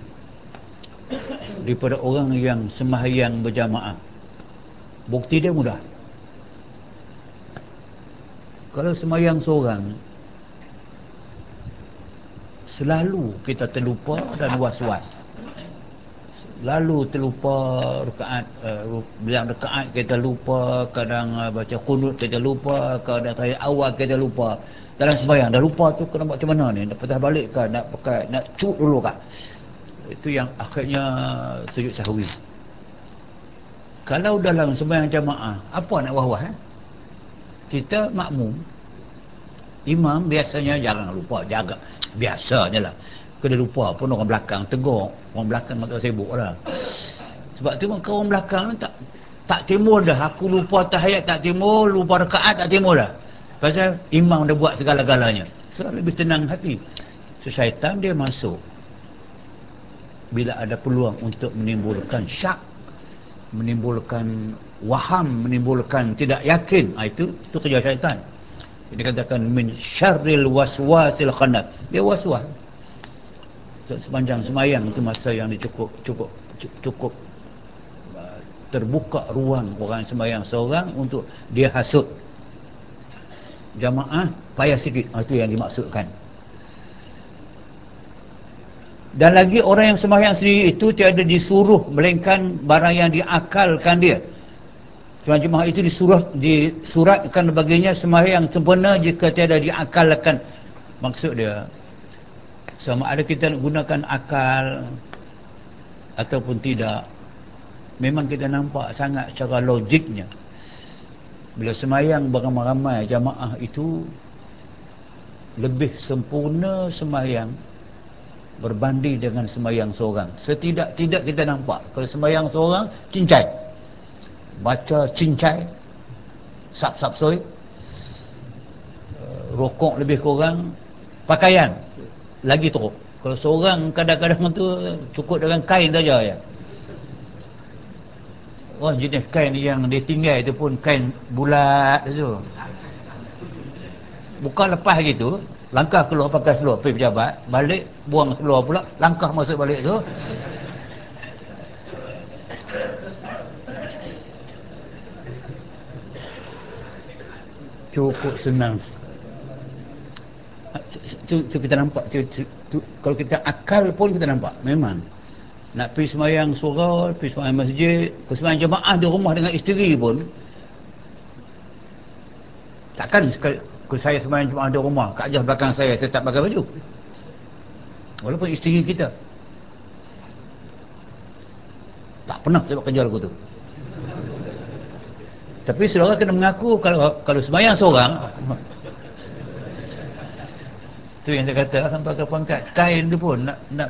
daripada orang yang sembahyang berjamaah. Bukti dia mudah. Kalau sembahyang seorang, selalu kita terlupa dan was-was. Lalu terlupa rakaat, bilang rakaat kita lupa, kadang baca qunut kita lupa, kadang tahiyat awal kita lupa. Dalam sembahyang dah lupa tu kena buat macam mana ni? Nak patah balik ke, nak pakai, nak cut dulu kah? Itu yang akhirnya sujud sahwi. Kalau dalam sembahyang jamaah, apa nak wah-wah Kita makmum, imam biasanya jarang lupa, jaga. Biasanya lah. Kena lupa pun orang belakang tegur. Orang belakang tak sibuk lah. Sebab tu maka orang belakang tak timbul dah. Aku lupa tahiyat tak timbul, lupa rakaat tak timbul dah. Pasal imam dah buat segala-galanya. So lebih tenang hati. So syaitan dia masuk bila ada peluang untuk menimbulkan syak, menimbulkan waham, menimbulkan tidak yakin. Itu kerja syaitan. Dia katakan min syarril waswasil khannas. Dia waswas. Sepanjang semayang itu masa yang cukup terbuka ruang orang semayang seorang untuk dia hasut. Jamaah payah sikit. Itu yang dimaksudkan. Dan lagi orang yang sembahyang sendiri itu tiada disuruh melainkan barang yang diakalkan dia. Sembahyang jemaah itu disuratkan baginya sembahyang sempurna jika tiada diakalkan. Maksud dia, sama ada kita nak gunakan akal ataupun tidak, memang kita nampak sangat secara logiknya. Bila sembahyang beramai-ramai jamaah itu lebih sempurna sembahyang berbanding dengan sembahyang seorang. Setidak-tidak kita nampak kalau sembahyang seorang cincai, baca cincai, sap-sap soi, rokok lebih kurang, pakaian lagi teruk. Kalau seorang kadang-kadang tu cukup dengan kain saja ya. Oh, jenis kain yang dia tinggal itu pun kain bulat tu. Bukan lepas gitu, langkah keluar pakai seluar pergi pejabat, balik buang seluar pula, langkah masuk balik tu. Cukup senang. Kita nampak kalau kita akal pun kita nampak memang nak pergi sembahyang surau, pergi sembahyang masjid, ke sembahyang jemaah di rumah dengan isteri pun takkan kalau saya sembahyang jemaah di rumah kat atas belakang saya tak pakai baju walaupun isteri kita tak pernah saya buat kerja lagu tu. Tapi saudara kena mengaku kalau sembahyang seorang tu yang saya kata sampai ke pangkat kain tu pun nak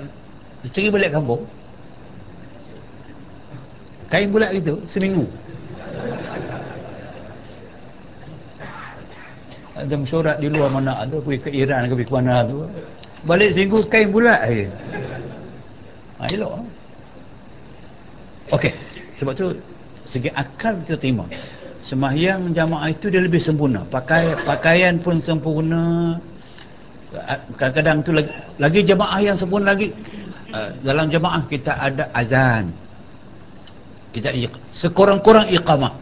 isteri balik kampung kain bulat gitu seminggu. Ada mesyuarat di luar mana tu, pergi ke Iran ke pergi ke mana tu, balik seminggu kain bulat aja. Elok. Okey, sebab tu segi akal kita terima sembahyang jamaah itu dia lebih sempurna, pakaian pun sempurna. Kadang-kadang tu lagi jemaah yang sempurna lagi. Dalam jemaah kita ada azan, kita sekurang-kurang iqamah.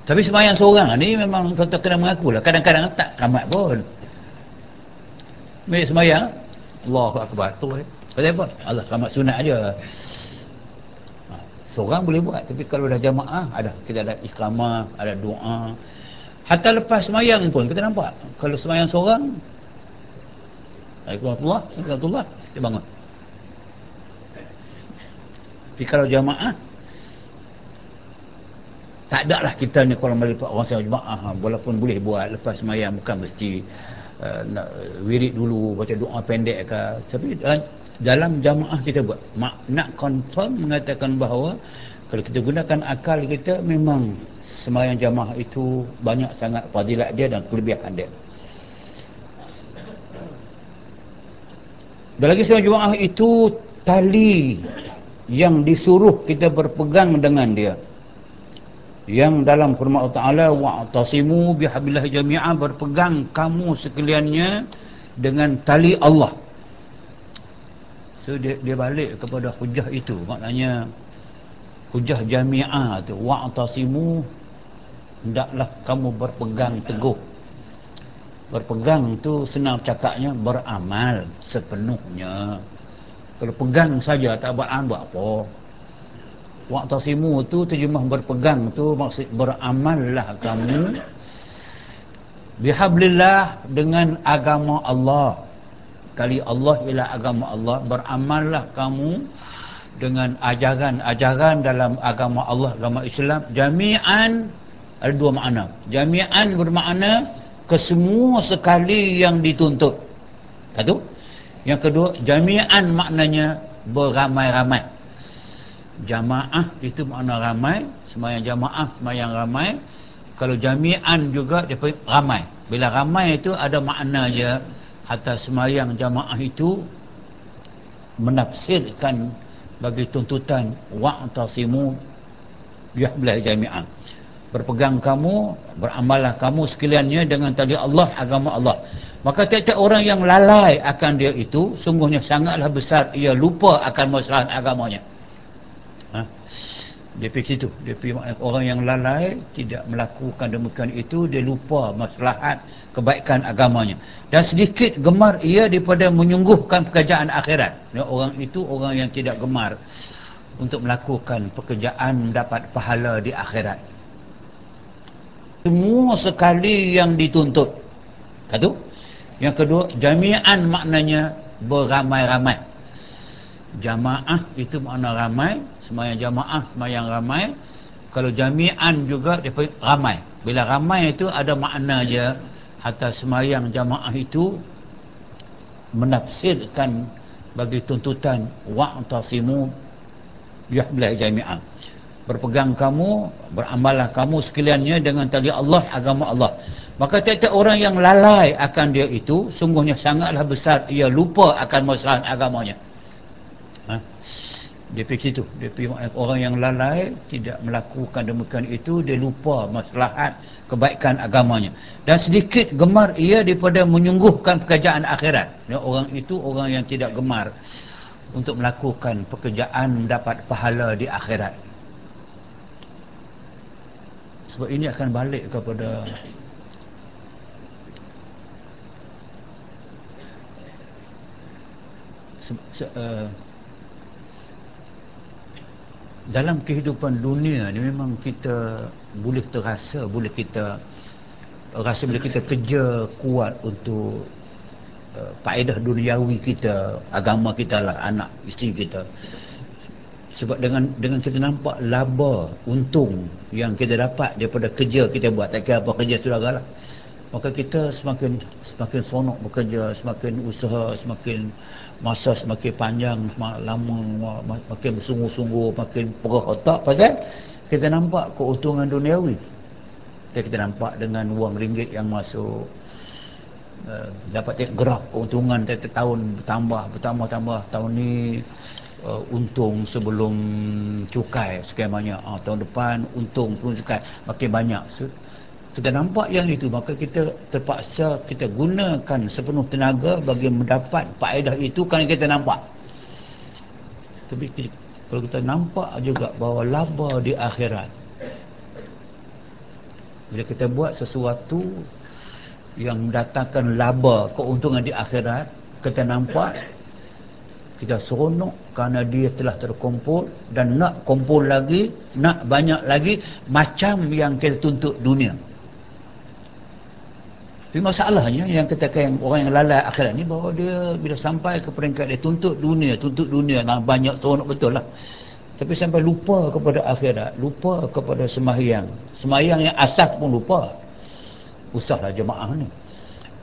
Tapi sembahyang seorang ni memang tuan-tuan kena mengaku lah, kadang-kadang tak kamat pun. Minit semayang, Allahu Akbar tu. Pasal apa? Allah kamat sunat aja. Seorang boleh buat, tapi kalau dah jamaah ada, kita ada iqamah, ada doa. Hatta lepas semayang pun kita nampak, kalau semayang seorang, Waalaikumsalam, kita bangun. Tapi kalau jamaah, tak ada lah kita ni kalau melipat orang semayang jamaah, walaupun boleh buat lepas semayang, bukan mesti nak wirid dulu, baca doa pendek ke, tapi dalam jamaah kita buat. Nak confirm mengatakan bahawa kalau kita gunakan akal kita, memang sembahyang jamaah itu banyak sangat fadilat dia dan kelebihan dia. Dan lagi sembahyang jamaah itu tali yang disuruh kita berpegang dengan dia, yang dalam firman Allah Ta'ala, wa'tasimu bihablillah jami'ah, berpegang kamu sekaliannya dengan tali Allah. So dia balik kepada hujah itu, maknanya hujah jami'ah tu, wa'tasimu, hendaklah kamu berpegang teguh. Berpegang tu senang cakapnya, beramal sepenuhnya. Kalau pegang saja tak beramal, buat apa? Wa'tasimu tu terjemah berpegang tu maksud beramallah kamu bihablillah, dengan agama Allah. Tali Allah ialah agama Allah. Beramallah kamu dengan ajaran dalam agama Allah, agama Islam. Jami'an ada dua makna. Jami'an bermakna kesemua sekali yang dituntut. Satu. Yang kedua, jami'an maknanya beramai-ramai. Jamaah itu makna ramai, sembahyang jamaah, sembahyang ramai. Kalau jami'an juga dia ramai. Bila ramai itu ada makna je, hatta sembahyang jamaah itu menafsirkan bagi tuntutan wa'tasimu bihablillah jami'an. Berpegang kamu, beramallah kamu sekaliannya dengan tali Allah, agama Allah. Maka tiap-tiap orang yang lalai akan dia itu, sungguhnya sangatlah besar ia lupa akan masalah agamanya. Dia pergi situ, dia pergi orang yang lalai tidak melakukan demikian itu, dia lupa maslahat kebaikan agamanya, dan sedikit gemar ia daripada menyungguhkan pekerjaan akhirat. Orang itu orang yang tidak gemar untuk melakukan pekerjaan mendapat pahala di akhirat. Semua sekali yang dituntut. Satu. Yang kedua, jami'an maknanya beramai-ramai. Jamaah itu makna ramai, sembahyang jamaah, sembahyang ramai. Kalau jami'an juga dia ramai. Bila ramai itu ada makna je, hatta sembahyang jamaah itu menafsirkan bagi tuntutan wa'tasimu bihablillah jami'an. Berpegang kamu, beramallah kamu sekaliannya dengan tali Allah, agama Allah. Maka tiap-tiap orang yang lalai akan dia itu, sungguhnya sangatlah besar ia lupa akan masalah agamanya. Dia pergi situ, dia pergi orang yang lalai tidak melakukan demikian itu, dia lupa maslahat kebaikan agamanya, dan sedikit gemar ia daripada menyungguhkan pekerjaan akhirat. Orang itu orang yang tidak gemar untuk melakukan pekerjaan mendapat pahala di akhirat. Sebab ini akan balik kepada dalam kehidupan dunia ni, memang kita boleh terasa, boleh kita rasa bila kita kerja kuat untuk faedah duniawi kita, agama kita lah, anak isteri kita. Sebab dengan kita nampak laba, untung yang kita dapat daripada kerja kita buat, tak kira apa kerja saudara lah, maka kita semakin seronok bekerja, semakin usaha, semakin masa semakin panjang, lama, makin bersungguh-sungguh, makin perah otak, pasal kita nampak keuntungan duniawi. Kita nampak dengan wang ringgit yang masuk, dapat tengok graf keuntungan tiap tahun bertambah. Tahun ni untung sebelum cukai sekian banyak, tahun depan untung sebelum cukai makin banyak. So, kita nampak yang itu, maka kita terpaksa kita gunakan sepenuh tenaga bagi mendapat faedah itu kerana kita nampak. Tapi kalau kita nampak juga bahawa laba di akhirat, bila kita buat sesuatu yang mendatangkan laba keuntungan di akhirat, kita nampak, kita seronok kerana dia telah terkumpul dan nak kumpul lagi, nak banyak lagi, macam yang kita tuntut dunia. Tapi masalahnya yang katakan orang yang lalai akhirat ni, bahawa dia bila sampai ke peringkat dia tuntut dunia nah banyak, seronok betul lah, tapi sampai lupa kepada akhirat, lupa kepada sembahyang yang asas pun lupa. Usahlah jemaah ni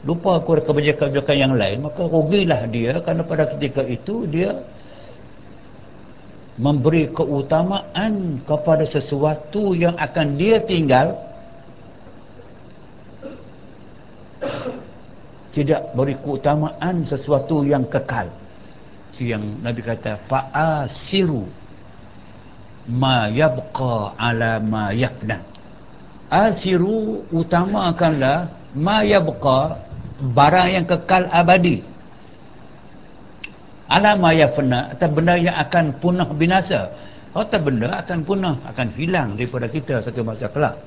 lupa kepada kebijakan-kebijakan yang lain, maka rugilah dia, kerana pada ketika itu dia memberi keutamaan kepada sesuatu yang akan dia tinggal, tidak beri keutamaan sesuatu yang kekal. Itu yang Nabi kata, fa'asiru ma yabqa ala ma yafna. Asiru, utamakanlah ma yabqa, barang yang kekal abadi, ala ma yafna, atau benda yang akan punah binasa. Atau benda akan punah, akan hilang daripada kita satu masa kelak.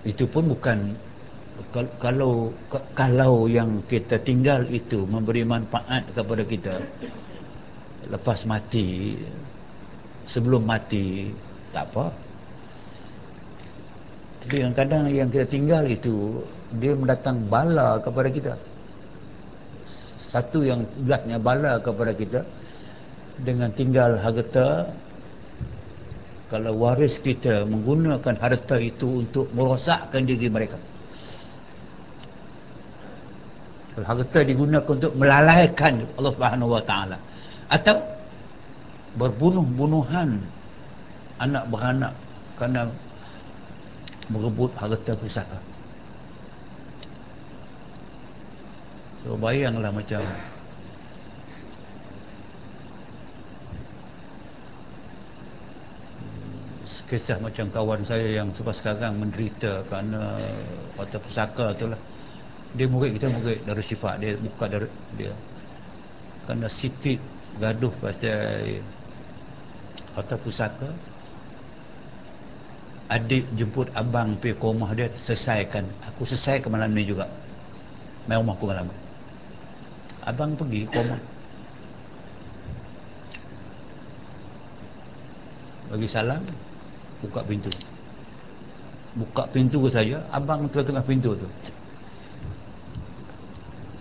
Itu pun bukan, kalau yang kita tinggal itu memberi manfaat kepada kita lepas mati, sebelum mati, tak apa. Tapi kadang-kadang yang kita tinggal itu dia mendatang bala kepada kita. Satu yang jelasnya bala kepada kita dengan tinggal harta. Kalau waris kita menggunakan harta itu untuk merosakkan diri mereka, kalau harta digunakan untuk melalaikan Allah Subhanahu wa taala, atau berbunuh-bunuhan anak beranak kerana merebut harta pusaka. So bayanglah macam kisah macam kawan saya yang sampai sekarang menderita kerana harta pusaka itulah. Dia murid kita, murid Darul Syifa, dia buka dia kerana sikit gaduh pasal harta pusaka. Adik jemput abang pergi ke rumah dia, selesaikan. Aku selesai ke malam ni juga, main rumah aku malam. Abang pergi ke rumah, bagi salam, buka pintu saja, abang tengah-tengah pintu tu,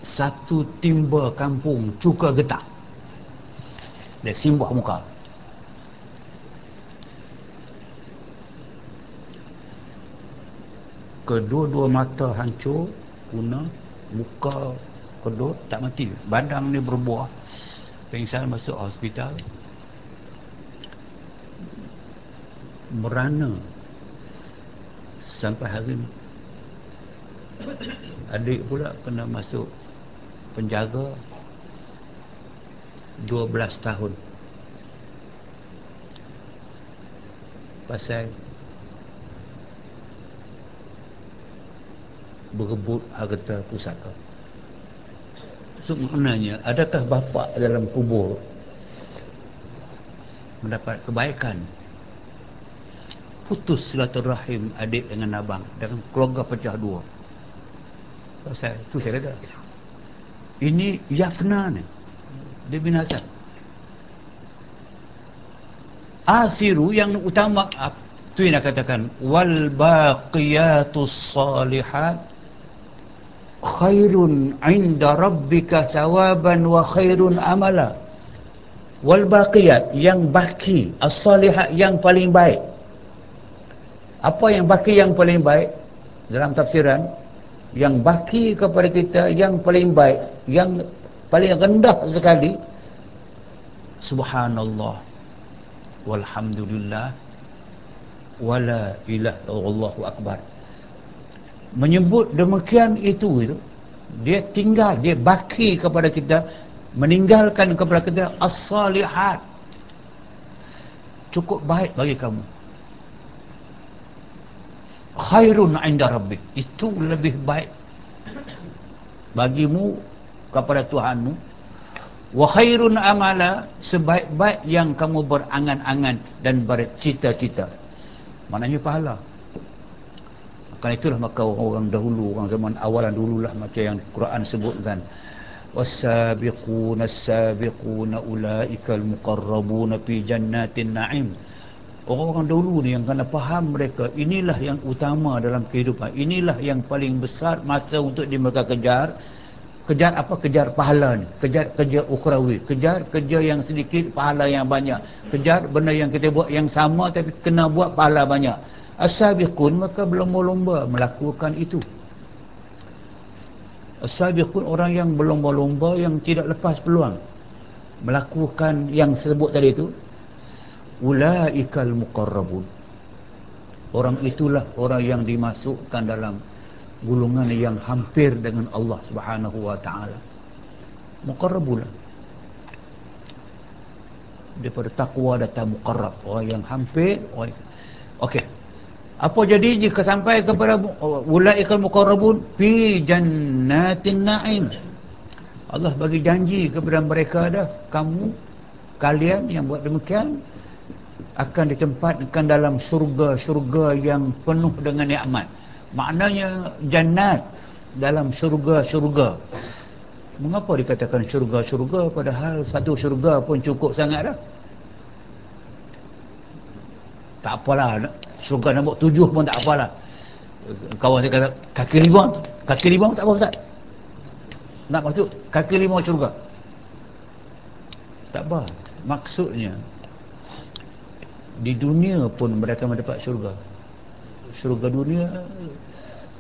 satu timba kampung cuka getak, dia simbah muka. Kedua-dua mata hancur, punah, muka kedut, tak mati, badan ni berbuah, pingsan, masuk hospital, merana sampai hari ni. Adik pula kena masuk penjara 12 tahun pasal berebut harta pusaka. So maknanya, adakah bapa dalam kubur mendapat kebaikan? Putus silaturahim adik dengan abang, dan keluarga pecah dua. Pasal itu saya kata, ini yafna ni, dia binasa. Asiru yang utama, tu yang nak katakan, wal baqiyatus salihat khairun inda rabbika thawaban wa khairun amala. Wal baqiyat, yang baki, as-salihat, yang paling baik. Apa yang baki yang paling baik? Dalam tafsiran, yang baki kepada kita yang paling baik, yang paling rendah sekali, subhanallah walhamdulillah wala ilaha illallah akbar. Menyebut demikian itu dia tinggal, dia baki kepada kita, meninggalkan kepada kita as-salihat, cukup baik bagi kamu. Khairun inda rabbik, itu lebih baik bagimu kepada Tuhanmu. Wa khairun amala, sebaik-baik yang kamu berangan-angan dan bercita-cita, maknanya pahala. Kerana itulah maka orang dahulu, orang zaman awalan dululah macam yang Quran sebutkan, was-sabiquna as-sabiquna ulaikal muqarrabuna fi jannatin na'im. Orang-orang dahulu ni yang kena faham mereka, inilah yang utama dalam kehidupan, inilah yang paling besar masa untuk mereka kejar. Kejar apa? Kejar pahala ni, kejar kerja ukhrawi, kejar kerja yang sedikit pahala yang banyak, kejar benda yang kita buat yang sama tapi kena buat pahala banyak. As-sabiqun, maka berlomba-lomba melakukan itu. As-sabiqun, orang yang berlomba-lomba, yang tidak lepas peluang melakukan yang sebut tadi itu. Ulaikal muqarrabun, orang itulah orang yang dimasukkan dalam golongan yang hampir dengan Allah Subhanahu wa taala. Muqarrabun, daripada takwa datang muqarrab, orang yang hampir. Okey, apa jadi jika sampai kepada ulaikal muqarrabun fi jannatin na'im? Allah bagi janji kepada mereka dah, kalian yang buat demikian akan ditempatkan dalam syurga-syurga yang penuh dengan nikmat. Maknanya jannat, dalam syurga-syurga. Mengapa dikatakan syurga-syurga padahal satu syurga pun cukup sangat dah? Tak apalah, syurga nombor 7 pun tak apalah. Kawan saya kata kaki lima tak apa Ustaz. Nak masuk kaki 5 syurga. Tak apa. Maksudnya di dunia pun mereka mendapat syurga. Syurga dunia,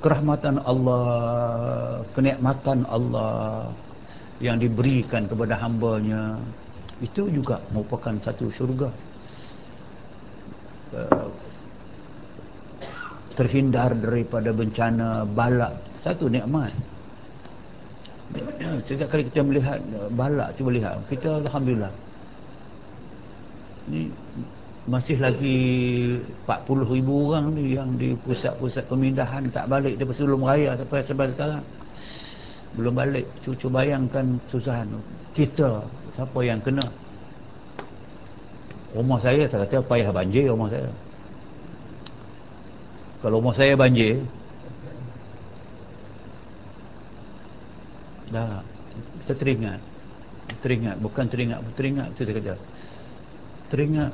kerahmatan Allah, kenikmatan Allah yang diberikan kepada hamba-Nya, itu juga merupakan satu syurga. Terhindar daripada bencana, balak, satu nikmat. Setiap kali kita melihat balak, cuba lihat, kita alhamdulillah. Ni masih lagi 40,000 orang ni yang di pusat-pusat pemindahan tak balik daripada sebelum raya sampai sekarang. Belum balik. Cuba bayangkan susahan kita, siapa yang kena. Rumah saya kata payah banjir rumah saya. Kalau rumah saya banjir, dah kita teringat, bukan teringat kita kata. Teringat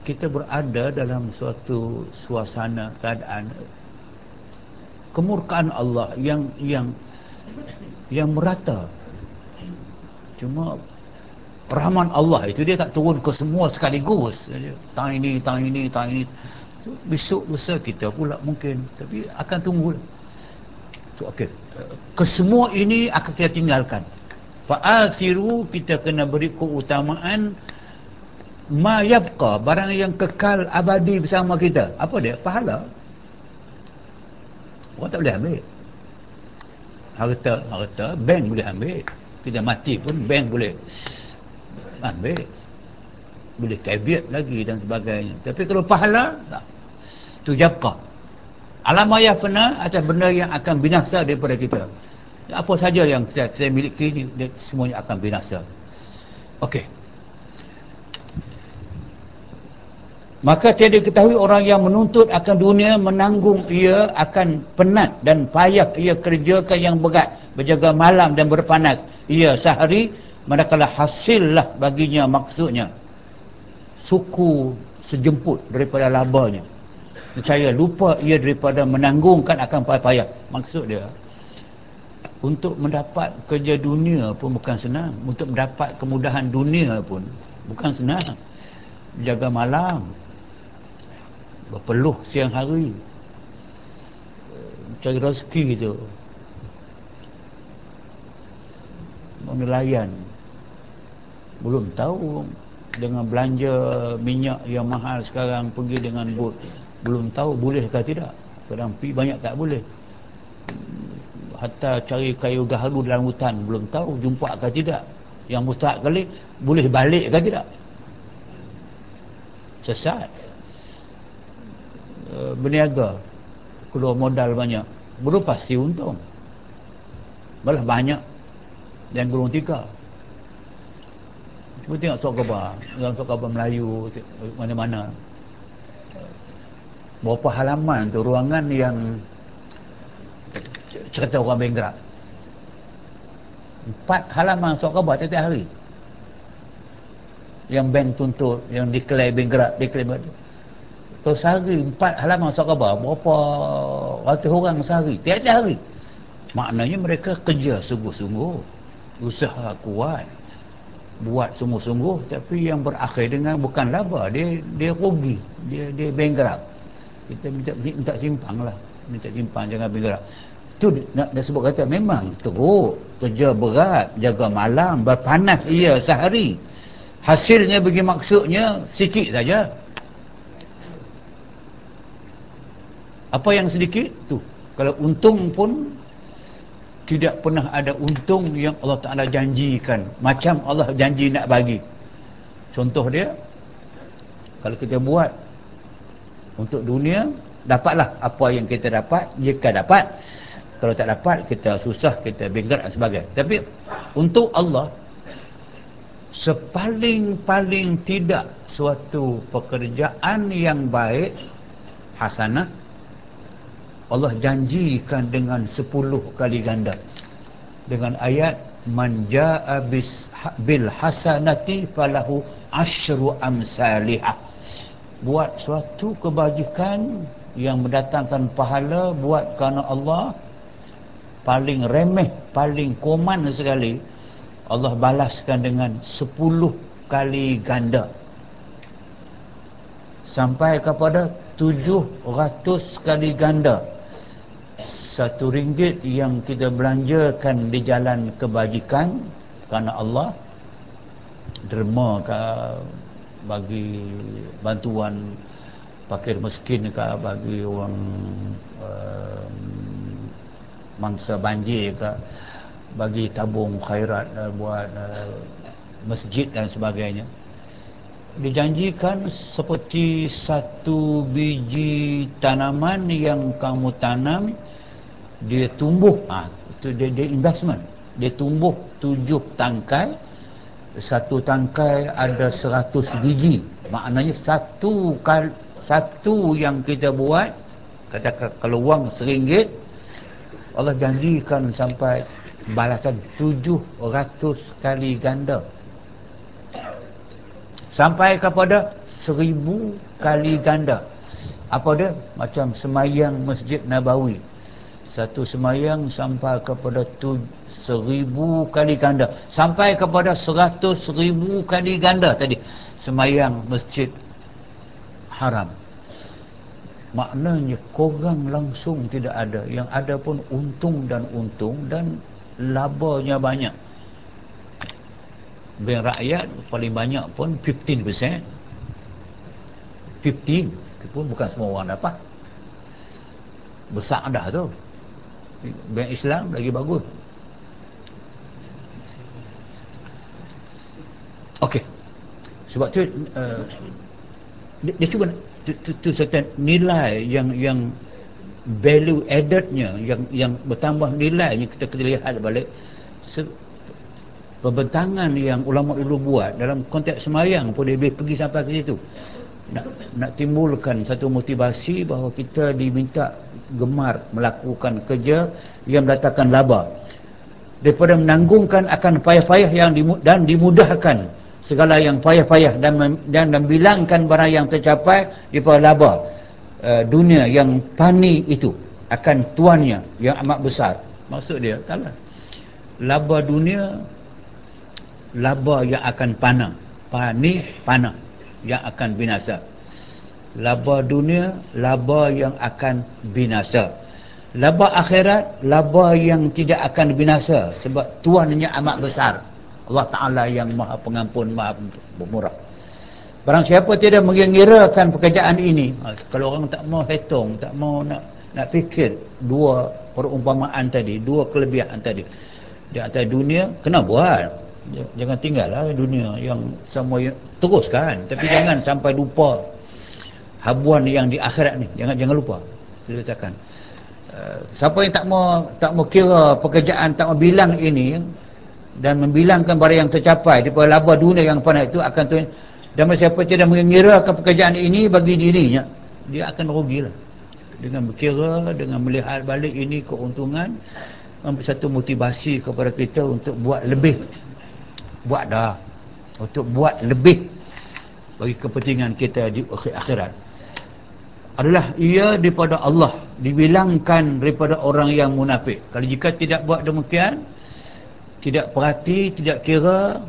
kita berada dalam suatu suasana keadaan kemurkaan Allah yang merata. Cuma rahman Allah itu dia tak turun ke semua sekaligus. Tahun ini. Besok lusa kita pula mungkin, tapi akan tunggu. So, okey. Kesemua ini akan kita tinggalkan. Fa'athiru, kita kena beri keutamaan ma yabqa, barang yang kekal abadi bersama kita. Apa dia? Pahala. Orang tak boleh ambil. Harta bank boleh ambil. Kita mati pun bank boleh ambil. Boleh caveat lagi dan sebagainya. Tapi kalau pahala, tak. Itu yabqa. Alamaya pernah atas benda yang akan binasa daripada kita. Apa saja yang saya miliki ini, semuanya akan binasa. Okey. Maka tiada diketahui orang yang menuntut akan dunia menanggung ia akan penat dan payah ia kerjakan yang berat, berjaga malam dan berpanas ia sehari, manakala hasillah baginya, maksudnya suku sejemput daripada labanya. Percaya lupa ia daripada menanggungkan akan payah. Maksud dia, untuk mendapat kerja dunia pun bukan senang, untuk mendapat kemudahan dunia pun bukan senang. Jaga malam, berpeluh siang hari, cari rezeki tu, nelayan. Belum tahu dengan belanja minyak yang mahal sekarang, pergi dengan bot, belum tahu boleh ke tidak. Kadang pergi banyak tak boleh. Hatta cari kayu gaharu dalam hutan, belum tahu jumpa ke tidak. Yang mustahak kali boleh balik ke tidak. Sesat. Berniaga, keluar modal banyak, belum pasti untung, malah banyak dan gulung tikar. Cuba tengok surat khabar, dalam surat khabar Melayu mana-mana, berapa halaman tu ruangan yang cerita orang bankrupt. 4 halaman surat khabar tiap hari. Yang bank tuntut, yang declare bankrupt tu. Kalau sehari 4 halaman surat khabar, berapa ratus orang sehari, tiap-tiap hari. Maknanya mereka kerja sungguh-sungguh, usaha kuat, buat sungguh-sungguh, tapi yang berakhir dengan bukan laba, dia rugi, dia bankrupt. Kita minta simpang lah, minta simpang, jangan bankrupt. Itu nak sebut kata memang teruk, kerja berat, jaga malam, berpanas ia sehari, hasilnya bagi maksudnya sikit saja. Apa yang sedikit tu, kalau untung pun tidak pernah ada untung yang Allah Ta'ala janjikan macam Allah janji nak bagi. Contoh dia, kalau kita buat untuk dunia, dapatlah apa yang kita dapat jika dapat. Kalau tak dapat, kita susah, kita bankrupt dan sebagainya. Tapi untuk Allah, sepaling-paling tidak suatu pekerjaan yang baik, hasanah, Allah janjikan dengan 10 kali ganda. Dengan ayat, man jaa bil hasanati falahu asyru amsalihah. Buat suatu kebajikan yang mendatangkan pahala buat kerana Allah, paling remeh, paling koman sekali, Allah balaskan dengan 10 kali ganda. Sampai kepada 700 kali ganda. RM1 yang kita belanjakan di jalan kebajikan kerana Allah, derma ke, bagi bantuan fakir miskin ke, bagi orang mangsa banjir ke, bagi tabung khairat buat masjid dan sebagainya, dijanjikan seperti satu biji tanaman yang kamu tanam, dia tumbuh, itu dia investment, dia tumbuh 7 tangkai, satu tangkai ada 100 biji. Maknanya satu yang kita buat, katakan kalau wang RM1, Allah janjikan sampai balasan 700 kali ganda, sampai kepada 1000 kali ganda. Apa dia? Macam semayang Masjid Nabawi, satu semayang sampai kepada 1000 kali ganda, sampai kepada 100,000 kali ganda tadi semayang Masjid Haram. Maknanya korang langsung tidak ada, yang ada pun untung dan labanya banyak. Bank rakyat paling banyak pun 15%. 15 itu pun bukan semua orang dapat. Besar dah tu. Bank Islam lagi bagus. Okey. Sebab tu dia cuba tu certain nilai yang value addednya, yang bertambah nilainya, kita lihat balik pembentangan yang ulama dulu buat dalam konteks semayang pun dia pergi sampai ke situ, nak timbulkan satu motivasi bahawa kita diminta gemar melakukan kerja yang mendatangkan laba, daripada menanggungkan akan payah-payah dan dimudahkan segala yang payah-payah dan membilangkan barang yang tercapai daripada laba dunia yang fani itu akan tuannya yang amat besar. Maksud dia taklah laba dunia, laba yang akan panah yang akan binasa. Laba dunia, laba yang akan binasa. Laba akhirat, laba yang tidak akan binasa, sebab tuannya amat besar, Allah Ta'ala yang maha pengampun, maha pemurah. Barang siapa tidak mengirakan pekerjaan ini, kalau orang tak mau hitung, tak mau nak fikir dua perumpamaan tadi, dua kelebihan tadi, di atas dunia kena buat, jangan tinggallah dunia yang semua teruskan, tapi jangan sampai lupa habuan yang di akhirat ni, jangan lupa. Saya katakan siapa yang tak mau kira pekerjaan, tak mau bilang ini dan membilangkan barang yang tercapai daripada laba dunia yang panah itu akan tu. Dan siapa tidak mengirakan pekerjaan ini bagi dirinya, dia akan rugilah. dengan berkira, dengan melihat balik ini keuntungan, memberi satu motivasi kepada kita untuk buat lebih. Buat dah. Untuk buat lebih bagi kepentingan kita di akhirat. Adalah ia daripada Allah, dibilangkan daripada orang yang munafik. Kalau jika tidak buat demikian, tidak perhati, tidak kira,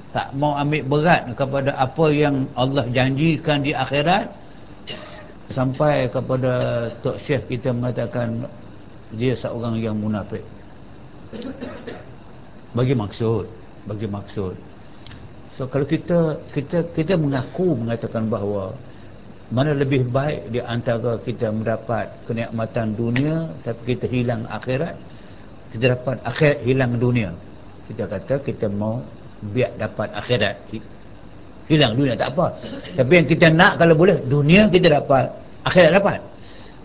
tak mau ambil berat kepada apa yang Allah janjikan di akhirat, sampai kepada Tok Syekh kita mengatakan dia seorang yang munafik. Bagi maksud. So kalau kita mengaku mengatakan bahawa mana lebih baik di antara kita mendapat kenikmatan dunia tapi kita hilang akhirat, kita dapat akhirat hilang dunia. Kita kata kita mau biar dapat akhirat hilang dunia tak apa. Tapi yang kita nak kalau boleh dunia kita dapat, akhirat dapat.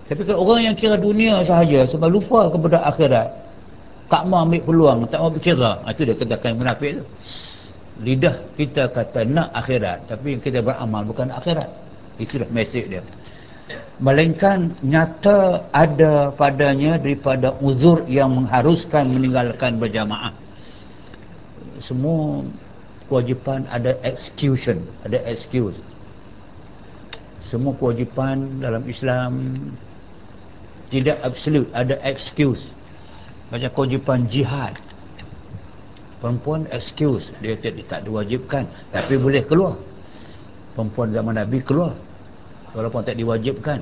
Tapi kalau orang yang kira dunia sahaja sebab lupa kepada akhirat, tak mau ambil peluang, tak mau berkira, itu dia katakan munafik tu. Lidah kita kata nak akhirat tapi yang kita beramal bukan akhirat. Itulah mesej dia. Melainkan nyata ada padanya daripada uzur yang mengharuskan meninggalkan berjamaah. Semua kewajipan ada excuse. Semua kewajipan dalam Islam tidak absolute, ada excuse. Macam kewajipan jihad, perempuan excuse, dia tak diwajibkan tapi boleh keluar. Perempuan zaman Nabi keluar walaupun tak diwajibkan.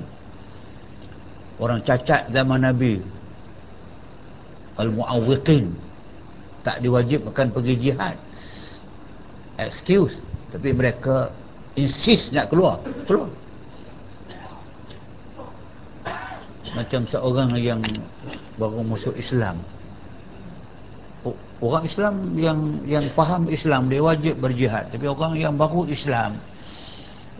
Orang cacat zaman Nabi, al-mu'awwiqin, tak diwajibkan pergi jihad, excuse, tapi mereka insist nak keluar. Macam seorang yang baru masuk Islam, orang Islam yang faham Islam dia wajib berjihad, tapi orang yang baru Islam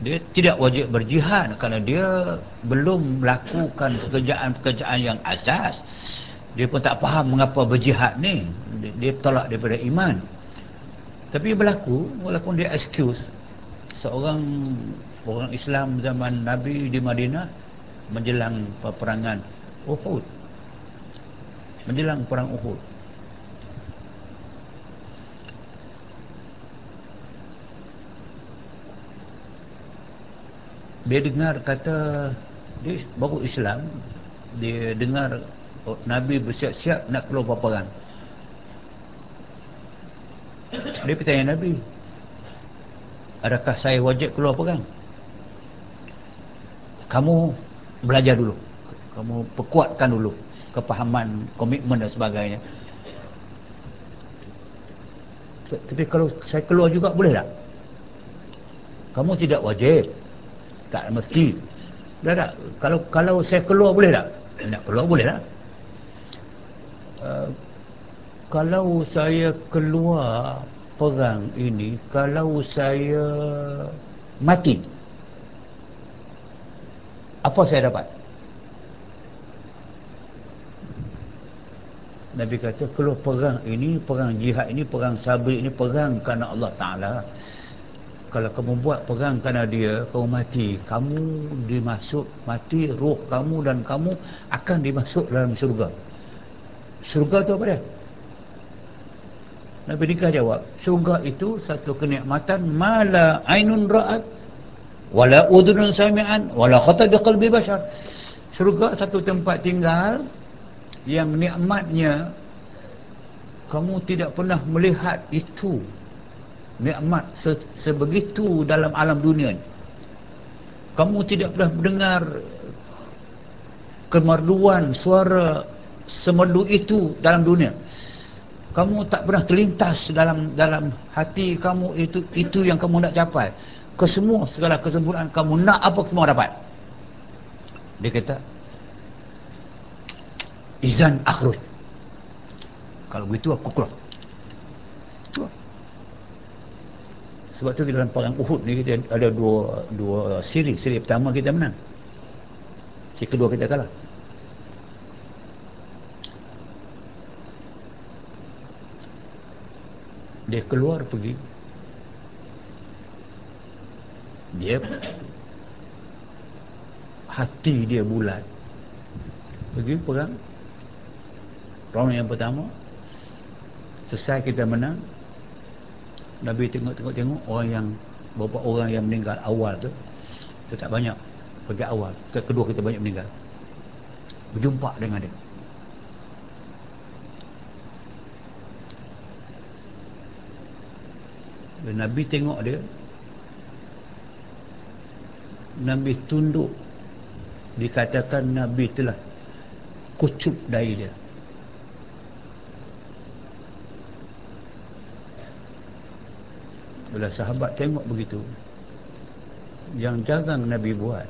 dia tidak wajib berjihad kerana dia belum melakukan pekerjaan-pekerjaan yang asas. Dia pun tak faham mengapa berjihad ni, dia tolak daripada iman. Tapi berlaku walaupun dia excuse. Seorang orang Islam zaman Nabi di Madinah menjelang peperangan Uhud, menjelang perang Uhud, dia dengar kata, dia baru Islam, dia dengar Nabi bersiap-siap nak keluar peperangan. Dia bertanya Nabi, adakah saya wajib keluar perang? Kamu belajar dulu, kamu perkuatkan dulu kepahaman, komitmen dan sebagainya. Tapi kalau saya keluar juga boleh tak? Kamu tidak wajib, tak mesti. Dah tak? Kalau saya keluar boleh tak? Nak keluar boleh tak? Kalau saya keluar perang ini, kalau saya mati, apa saya dapat? Nabi kata, keluar perang ini, perang jihad ini, perang sabri ini, perang kerana Allah Ta'ala. Kalau kamu buat perang kerana dia, kamu mati, kamu dimasuk, mati roh kamu dan kamu akan dimasuk dalam syurga. Syurga tu apa dia? Nabi nikah jawab, syurga itu satu kenikmatan mala ainun ra'at wala udhunun sami'an wala khata biqalbi bashar. Syurga satu tempat tinggal yang nikmatnya kamu tidak pernah melihat itu, nikmat sebegitu dalam alam dunia. Kamu tidak pernah mendengar kemerduan suara semerdu itu dalam dunia. Kamu tak pernah terlintas dalam hati kamu itu yang kamu nak capai. Kesemua segala kesempurnaan kamu nak apa semua dapat. Dia kata, izan akhruj. Kalau begitu aku keluar. Sebab tu dalam perang Uhud ni kita ada dua siri. Siri pertama kita menang, siri kedua kita kalah. Dia keluar pergi, dia hati dia bulat, Pergi perang. Round yang pertama, selesai kita menang. Nabi tengok orang yang, beberapa orang yang meninggal awal tu tak banyak. Pergi awal, kedua kita banyak meninggal. Berjumpa dengan dia. Dan Nabi tengok dia, Nabi tunduk. Dikatakan Nabi telah kucup dahi dia. Bila sahabat tengok begitu, yang jarang Nabi buat.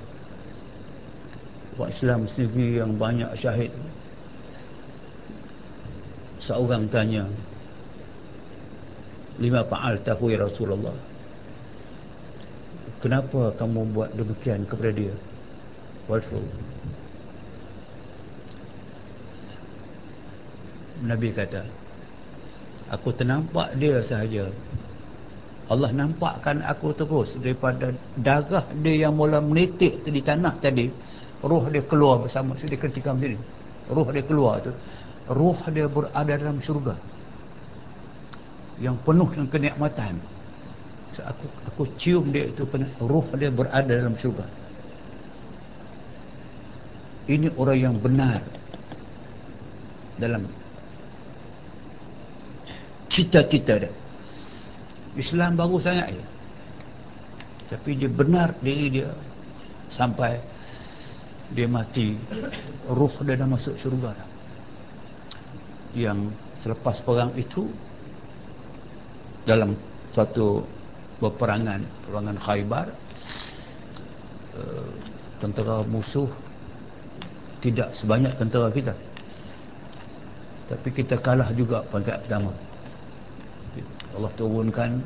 Buat Islam sendiri yang banyak syahid. Seorang tanya, lima fa'al tahu ya Rasulullah, kenapa kamu buat demikian kepada dia? Rasul, Nabi kata, aku ternampak dia sahaja. Allah nampakkan aku terus daripada darah dia yang mula menitik di tanah tadi, roh dia keluar bersama. Dia kencingkan sini, roh dia keluar tu, roh dia berada dalam syurga yang penuh dengan kenikmatan. So, aku cium dia itu, roh dia berada dalam syurga. Ini orang yang benar dalam cita-cita dia. Islam baru sangat je, tapi dia benar diri dia sampai dia mati, roh dia dah masuk syurga. Yang selepas perang itu, dalam suatu peperangan Khaybar, tentera musuh tidak sebanyak tentera kita, tapi kita kalah juga peringkat pertama. Allah turunkan,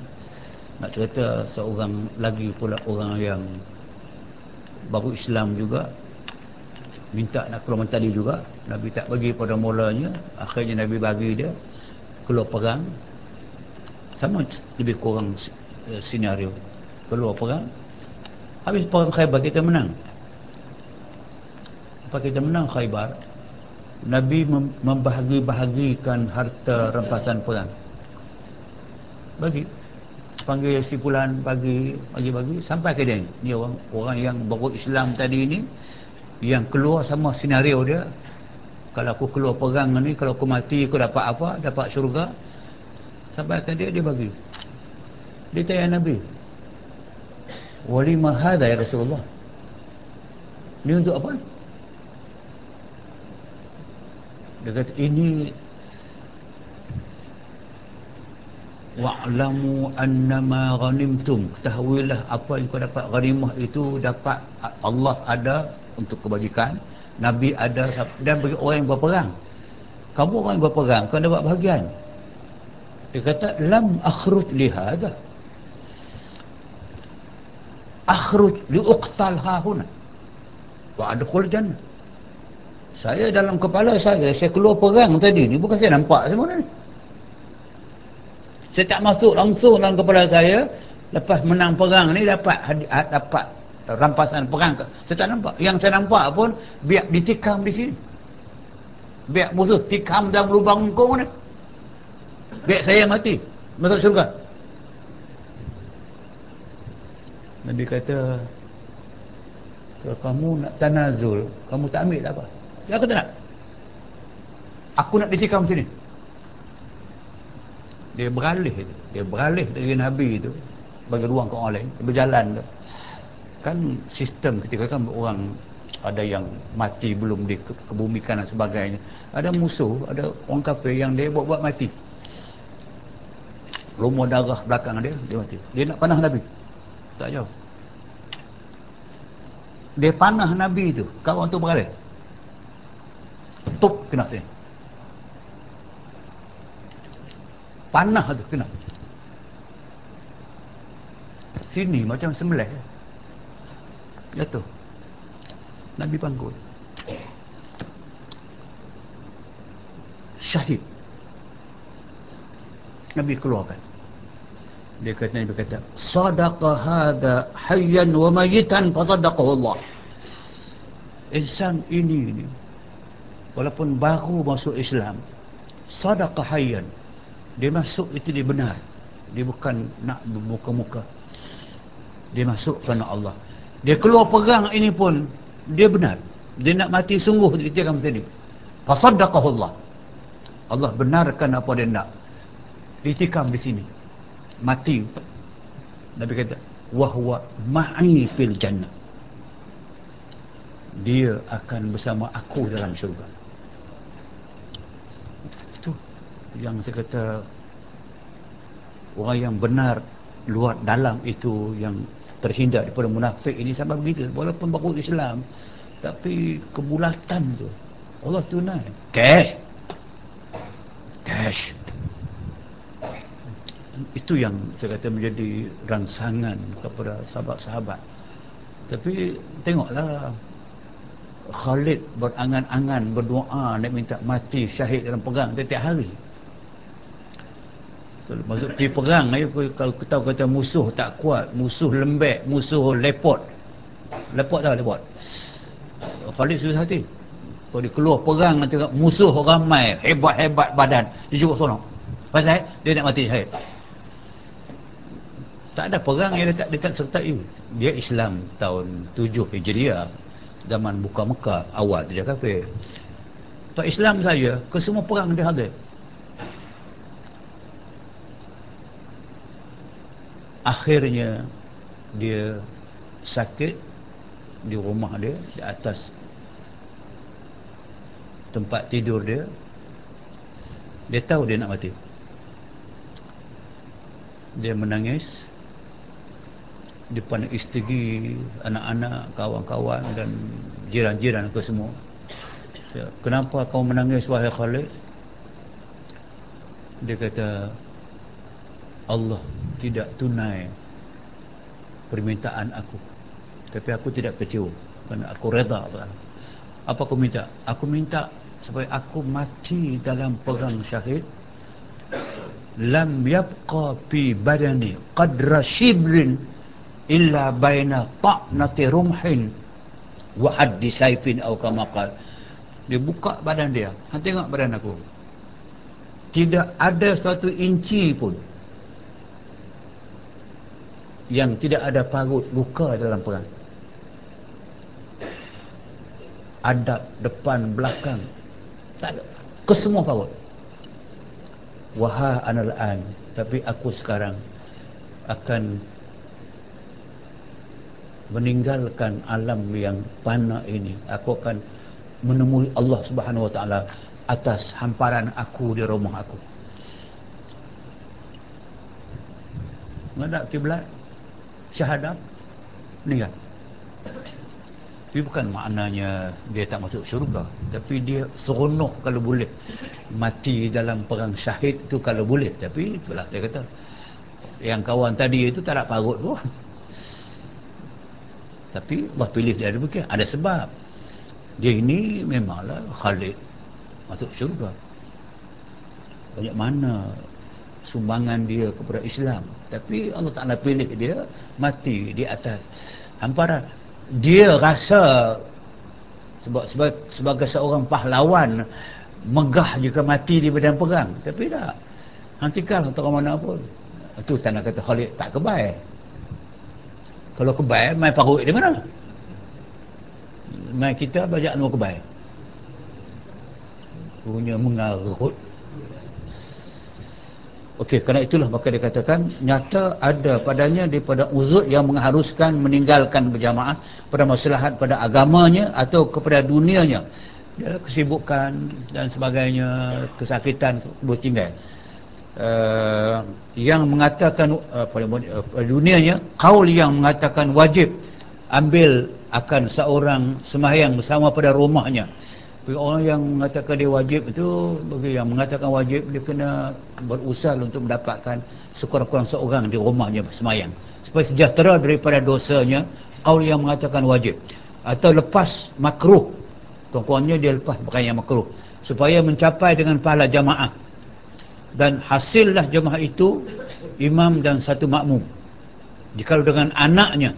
nak cerita seorang lagi pula orang yang baru Islam juga, minta nak keluar mentadi juga. Nabi tak bagi pada mulanya, akhirnya Nabi bagi dia keluar perang. Sama lebih kurang senario, keluar perang. Habis perang Khaybar kita menang. Apa kita menang Khaybar, Nabi membahagi-bahagikan harta rampasan perang. Bagi, panggil simpulan, bagi sampai ke dia ni orang yang baru Islam tadi ni, yang keluar sama senario dia. Kalau aku keluar perang ni, kalau aku mati aku dapat apa? Dapat syurga. Sampai ke dia bagi. Dia tanya Nabi, walima hadha ya Rasulullah, ni untuk apa? Dia kata, ini wa'lamu annama ghanimtum, ketahuilah apa yang kau dapat ghanimah itu dapat Allah ada untuk kebajikan, Nabi ada dan bagi orang yang berperang. Kamu orang yang berperang, kau dapat bahagian. Dia kata, lam akhruj li hadha, akhruj li uqtal hahuna wa adkhul jannah. Saya dalam kepala saya keluar perang tadi ni, bukan saya nampak semua ni. Saya tak masuk langsung dalam kepala saya, lepas menang perang ni dapat rampasan perang. Saya tak nampak. Yang saya nampak pun biar ditikam di sini, biar musuh tikam dalam lubang engkau ni, biar saya mati masuk syurga. Nabi kata, kalau kamu nak tanazul, kamu tak ambil tak apa. Dia kata nak, aku nak ditikam sini. Dia beralih dari Nabi itu, bagi ruang ke orang lain, dia berjalan tu. Kan sistem ketika kan orang ada yang mati belum dikebumikan dan sebagainya, ada musuh, ada orang kafir yang dia buat mati, rumah darah belakang dia mati. Dia nak panah Nabi, tak jauh, dia panah Nabi tu, kawan tu beralih, tup kena sini, panah tu kena sini macam sembelih, jatuh. Nabi panggul, syahid. Nabi keluarkan. Nabi kata, sadaqa hadha hayyan wa mayitan fa sadaqahu Allah. Insan ini walaupun baru masuk Islam, sadaqa hayyan, dia masuk itu dia benar, dia bukan nak bermuka-muka, dia masuk kerana Allah. Dia keluar perang ini pun dia benar, dia nak mati sungguh di tiang tadi. Fasaddaqahu Allah, Allah benarkan apa dia nak. Itikam di sini mati, Nabi kata wahwa ma'i fil jannah, dia akan bersama aku dalam syurga. Itu yang saya kata, orang yang benar luar dalam itu yang terhindar daripada munafik ini. Sampai begitu, walaupun baru Islam tapi kebulatan tu Allah tunai cash. Itu yang saya kata menjadi rangsangan kepada sahabat-sahabat. Tapi tengoklah, Khalid berangan-angan berdoa nak minta mati syahid dalam perang setiap hari. Kalau masuk pergi perang, kalau kita kata musuh tak kuat, musuh lembek, musuh lepot tahu lepot, Khalid susah hati. Kalau dia keluar perang nanti musuh ramai, hebat-hebat badan, dia juga seorang. Pasal dia nak mati syahid. Tak ada perang yang dia tak sertai. Dia Islam tahun 7 Hijriah, zaman buka Mekah, awal tu dia kafir. Tak Islam saja, ke semua perang dia hadir. Akhirnya dia sakit di rumah dia, di atas tempat tidur dia. Dia tahu dia nak mati. Dia menangis depan isteri, anak-anak, kawan-kawan dan jiran-jiran ke semua. Kenapa kau menangis wahai Khalid? Dia kata, Allah tidak tunai permintaan aku, tapi aku tidak kecewa kerana aku reda. Apa aku minta? Aku minta supaya aku mati dalam perang syahid, lam yabqa fi badani qadra shibrin illa baina ta'nati rumhin wa haddi saifin atau kama qala. Dia buka badan dia, tengok badan aku, tidak ada satu inci pun yang tidak ada parut luka dalam perang. Adab depan belakang tak ada, kesemua parut. Wahai anal an, tapi aku sekarang akan meninggalkan alam yang fana ini. Aku akan menemui Allah Subhanahu Wa Taala atas hamparan aku di rumah aku. Menghadap kiblat, syahadat, meninggal. Tapi bukan maknanya dia tak masuk syurga, tapi dia seronok kalau boleh mati dalam perang syahid tu kalau boleh. Tapi itulah saya kata, yang kawan tadi itu tak ada parut pun. Tapi Allah pilih dia demikian, ada sebab. Dia ini memanglah Khalid masuk syurga. Banyak mana sumbangan dia kepada Islam, tapi Allah Ta'ala pilih dia mati di atas hamparan. Dia rasa sebagai seorang pahlawan megah jika mati di medan perang, tapi tak. Hentikan atau mana pun. Itu tanda kata Khalid tak kebaik. Kalau kebaik, main parut di mana? Main kita banyak nama kebaik. Punya mengarut. Okey, kerana itulah maka dia katakan nyata ada padanya daripada uzur yang mengharuskan meninggalkan berjamaah pada maslahat pada agamanya atau kepada dunianya. Dia kesibukan dan sebagainya, kesakitan bertinggal. Yang mengatakan dunianya, kaul yang mengatakan wajib ambil akan seorang sembahyang bersama pada rumahnya. Orang yang mengatakan dia wajib itu, bagi yang mengatakan wajib, dia kena berusaha untuk mendapatkan sekurang-kurang seorang di rumahnya sembahyang supaya sejahtera daripada dosanya. Kaul yang mengatakan wajib atau lepas makruh, kurang-kurangnya dia lepas perkara yang makruh supaya mencapai dengan pahala jamaah. Dan hasillah jemaah itu imam dan satu makmum. Jika dengan anaknya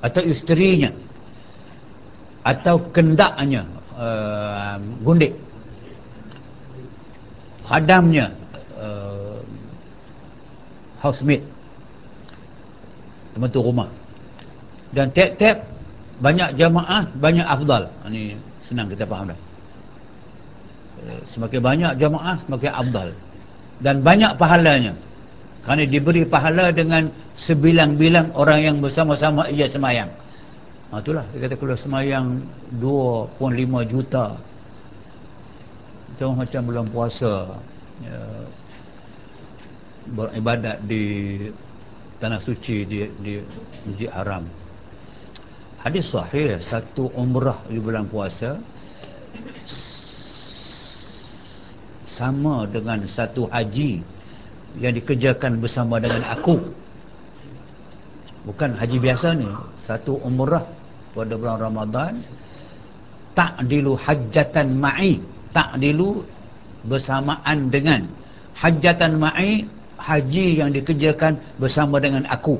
atau isterinya atau kendaknya, gundik. Khadamnya housemate, pembantu rumah. Dan tiap-tiap banyak jamaah, banyak afdal. Ini senang kita faham dah. Semakin banyak jamaah, semakin afdal. Dan banyak pahalanya. Kerana diberi pahala dengan sebilang-bilang orang yang bersama-sama ia semayang. Itulah, dia kata kalau semayang 2.5 juta. Itu macam bulan puasa. Beribadat di tanah suci, di Masjid Haram. Hadis sahih, satu umrah di bulan puasa sama dengan satu haji yang dikerjakan bersama dengan aku. Bukan haji biasa ni, satu umrah pada bulan Ramadan ta'dilu hajjatan ma'i, ta'dilu bersamaan dengan, hajjatan ma'i haji yang dikerjakan bersama dengan aku.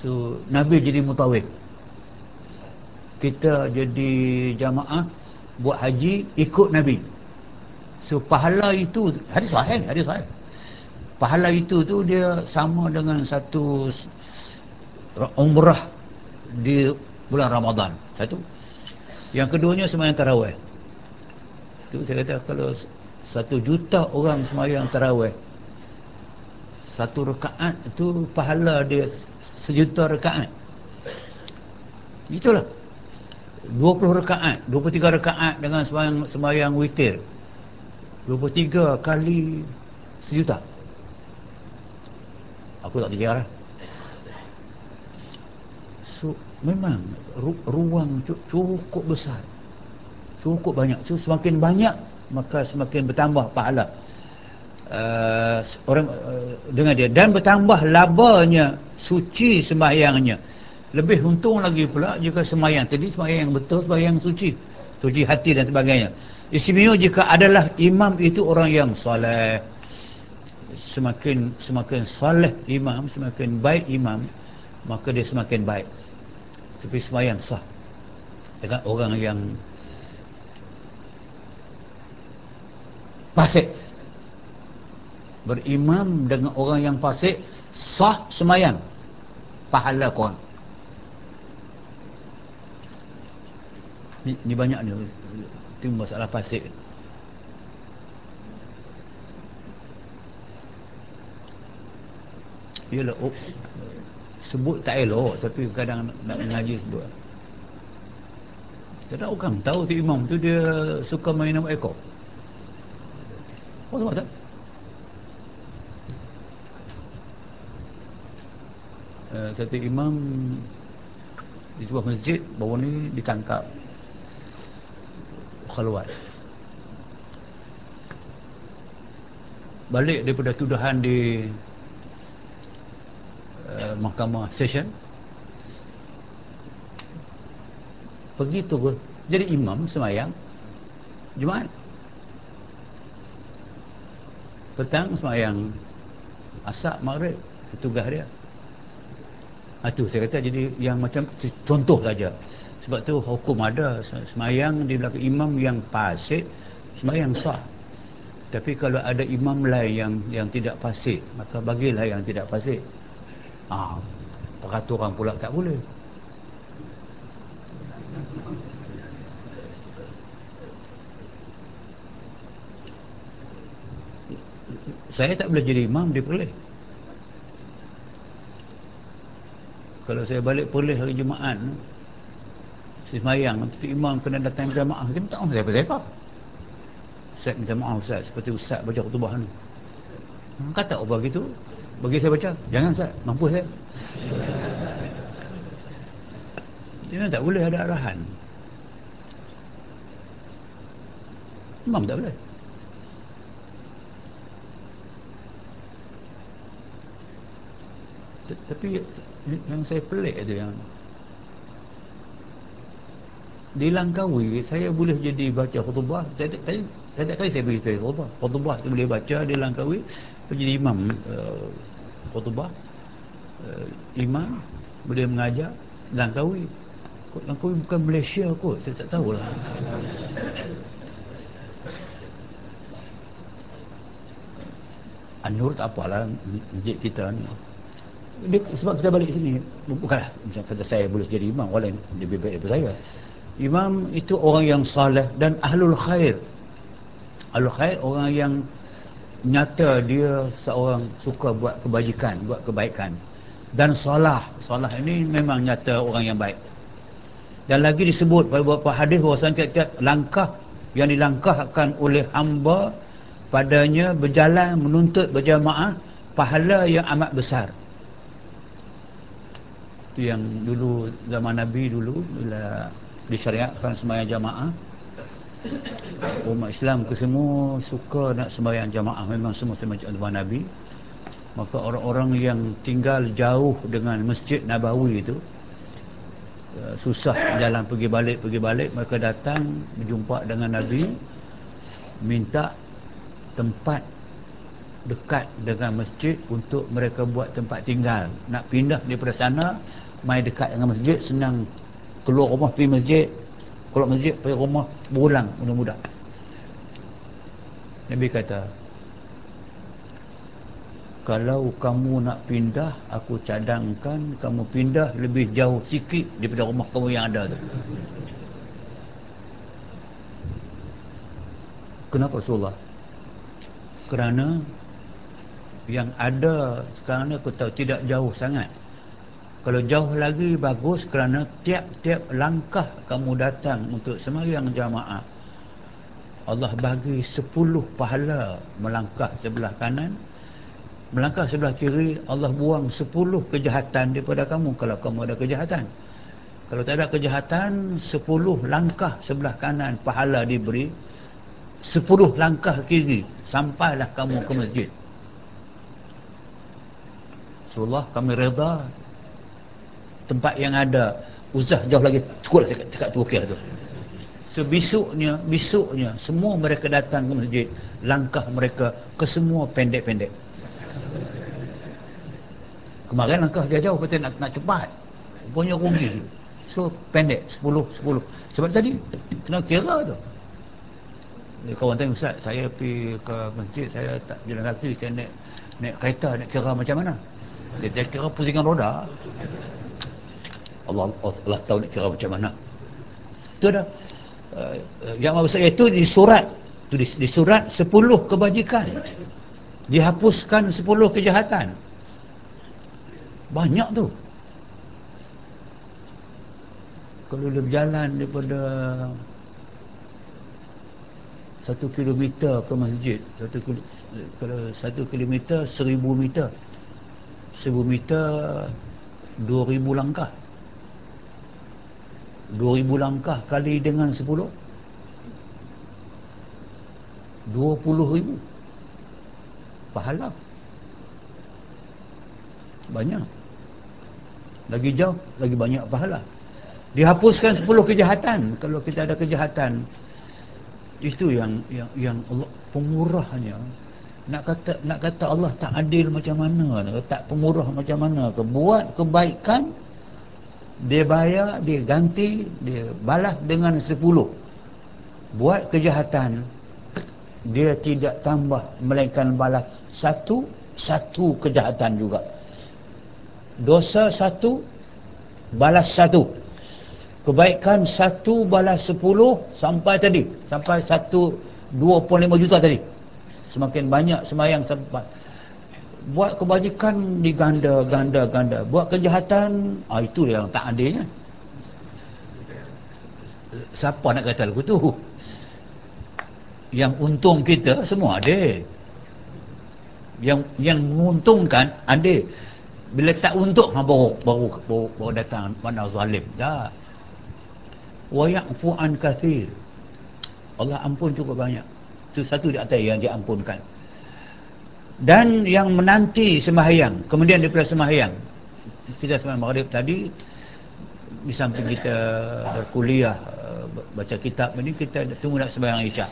So Nabi jadi mutawif, kita jadi jamaah buat haji ikut Nabi. So pahala itu, hadis sahih, pahala itu tu dia sama dengan satu umrah di bulan Ramadan. Satu. Yang keduanya sembahyang tarawih. Tu saya kata kalau 1 juta orang sembahyang tarawih, satu rakaat itu pahala dia 1 juta rakaat. Itulah 20 rakaat, 23 rakaat dengan sembahyang witir, 23 kali 1 juta. Aku tak fikir lah. So memang ruang cukup besar, cukup banyak. So semakin banyak maka semakin bertambah pahala orang dengan dia, dan bertambah labanya suci sembahyangnya. Lebih untung lagi pula jika sembahyang tadi sembahyang yang betul, sembahyang suci, suci hati dan sebagainya. Istimewa jika adalah imam itu orang yang soleh. Semakin soleh imam, semakin baik imam, maka dia semakin baik. Tapi sembahyang sah dengan orang yang fasik, berimam dengan orang yang fasik, sah sembahyang, pahala korang. Ni banyak ni, itu masalah fasik. Yalah, sebut tak elok, tapi kadang nak mengaji sebut. Kadang orang tahu tu imam tu dia suka main nama ekor. Apa sebab tak? Satu imam di sebuah masjid baru ni ditangkap khalwat. Balik daripada tuduhan di mahkamah session, pergi tu jadi imam sembahyang Jumaat, petang sembahyang asar maghrib, tugas dia. Itu saya kata jadi yang macam contoh saja. Sebab tu hukum ada, sembahyang di belakang imam yang fasik sembahyang sah. Tapi kalau ada imam lain yang tidak fasik, maka bagilah yang tidak fasik. Peraturan pula tak boleh. Saya tak boleh jadi imam di Perlis. Kalau saya balik Perlis hari Jumaat, sembahyang, tu imam kena datang minta maaf. Dia minta maaf siapa-siapa. Ustaz minta maaf Ustaz, seperti Ustaz baca khutbah ni. Kata apa begitu? Bagi saya baca. Jangan Ustaz, mampu saya. Dia tak boleh ada arahan. Imam tak boleh. Tapi yang saya pelik itu yang di Langkawi saya boleh jadi baca khutbah. Setiap kali saya pergi khutbah tu boleh baca di Langkawi, jadi imam khutbah, imam boleh mengajar Langkawi. Langkawi bukan Malaysia kot, saya tak tahulah. An-Nur tak apalah, masjid kita ni. Sebab kita balik sini, bukanlah macam kata saya boleh jadi imam, orang lebih baik daripada saya. Imam itu orang yang saleh dan ahlul khair. Ahlul khair orang yang nyata dia seorang suka buat kebajikan, buat kebaikan. Dan salah ini memang nyata orang yang baik. Dan lagi disebut pada beberapa hadis bahawa tiap-tiap langkah yang dilangkahkan oleh hamba padanya berjalan menuntut berjamaah, pahala yang amat besar. Itu yang dulu zaman Nabi dulu bila disyariatkan sembahyang jamaah, umat Islam ke semua suka nak sembahyang jamaah, memang semua sembahyang zaman Nabi. Maka orang-orang yang tinggal jauh dengan Masjid Nabawi itu susah jalan pergi balik, mereka datang berjumpa dengan Nabi, minta tempat dekat dengan masjid untuk mereka buat tempat tinggal. Nak pindah daripada sana, mai dekat dengan masjid, senang keluar rumah pergi masjid, keluar masjid pergi rumah, berulang mudah-mudah. Nabi kata, kalau kamu nak pindah, aku cadangkan kamu pindah lebih jauh sikit daripada rumah kamu yang ada tu. Kenapa Rasulullah? Kerana yang ada sekarang ni aku tahu tidak jauh sangat. Kalau jauh lagi bagus, kerana tiap-tiap langkah kamu datang untuk sembahyang jamaah, Allah bagi 10 pahala. Melangkah sebelah kanan, melangkah sebelah kiri, Allah buang 10 kejahatan daripada kamu kalau kamu ada kejahatan. Kalau tak ada kejahatan, 10 langkah sebelah kanan pahala diberi, 10 langkah kiri sampailah kamu ke masjid. Rasulullah, kami reda tempat yang ada, usah jauh lagi, cukup lah cakap tu okey lah tu. So besoknya semua mereka datang ke masjid, langkah mereka ke semua pendek-pendek. Kemarin langkah dia jauh, kata nak cepat, punya rugi. So pendek, 10. Sebab tadi kena kira tu. Kawan tanya, Ustaz, saya pergi ke masjid, saya tak jalan kaki, saya naik kereta, nak kira macam mana? Dia kira pusingan roda. Allah tahu nak kira macam mana. Itu dah. Yang besar itu di surat. Di surat 10 kebajikan. Dihapuskan 10 kejahatan. Banyak tu. Kalau dia berjalan daripada 1 kilometer ke masjid, kalau 1 kilometer 1000 meter, 1000 meter 2000 langkah, 2000 langkah kali dengan 10, 20,000 pahala. Banyak. Lagi jauh, lagi banyak pahala. Dihapuskan 10 kejahatan. Kalau kita ada kejahatan, itu yang Allah pemurahnya. Nak kata Allah tak adil macam mana, tak pemurah macam mana ke? Buat kebaikan, dia bayar, dia ganti, dia balas dengan 10. Buat kejahatan, dia tidak tambah melainkan balas satu kejahatan juga. Dosa 1, balas 1. Kebaikan 1 balas 10, sampai 25 juta tadi. Semakin banyak sembahyang sampai. Buat kebajikan diganda. Buat kejahatan, itu yang tak adilnya. Siapa nak kata lagu tu? Yang untung kita semua adil. Yang menguntungkan adil. Bila tak untung, baru datang mana zalim. Dah. Wa ya'fu an katsir. Allah ampun cukup banyak. Itu satu di atas yang diampunkan. Dan yang menanti sembahyang, kemudian daripada sembahyang, kita sembahyang maghrib tadi, di samping kita berkuliah, baca kitab ini, kita tunggu nak sembahyang isyak.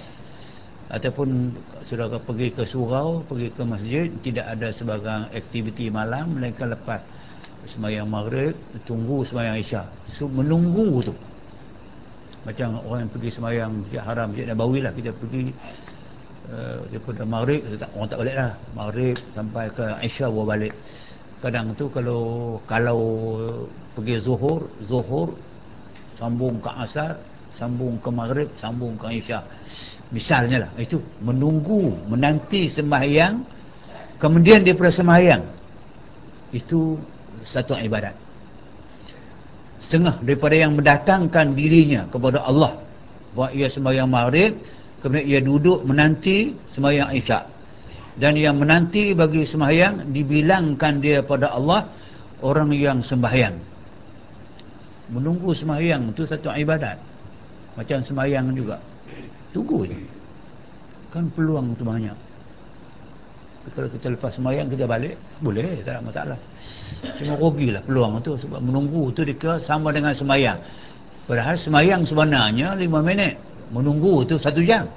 Ataupun saudara pergi ke surau, pergi ke masjid, tidak ada sebarang aktiviti malam, melainkan lepas Semayang maghrib, tunggu semayang isyak. So menunggu tu. Macam orang yang pergi semayang Masjid Haram, Masjid Nabawi lah, kita pergi daripada maghrib, orang tak balik lah. Maghrib sampai ke isyak baru balik. Kadang tu kalau pergi zuhur sambung ke asar, sambung ke maghrib, sambung ke isyak. Misalnya lah, itu menunggu, menanti sembahyang, kemudian daripada sembahyang. Itu satu ibadat. Setengah daripada yang mendatangkan dirinya kepada Allah, buat ia sembahyang maghrib, kemudian ia duduk menanti sembahyang isyak. Dan yang menanti bagi sembahyang dibilangkan dia pada Allah orang yang sembahyang. Menunggu sembahyang itu satu ibadat. Macam sembahyang juga. Tunggu je. Kan peluang tu banyak. Kalau kita lepas sembahyang kita balik, boleh, tak ada masalah. Cuma rugilah peluang tu, sebab menunggu tu dikira sama dengan sembahyang. Padahal sembahyang sebenarnya 5 minit. Menunggu tu 1 jam.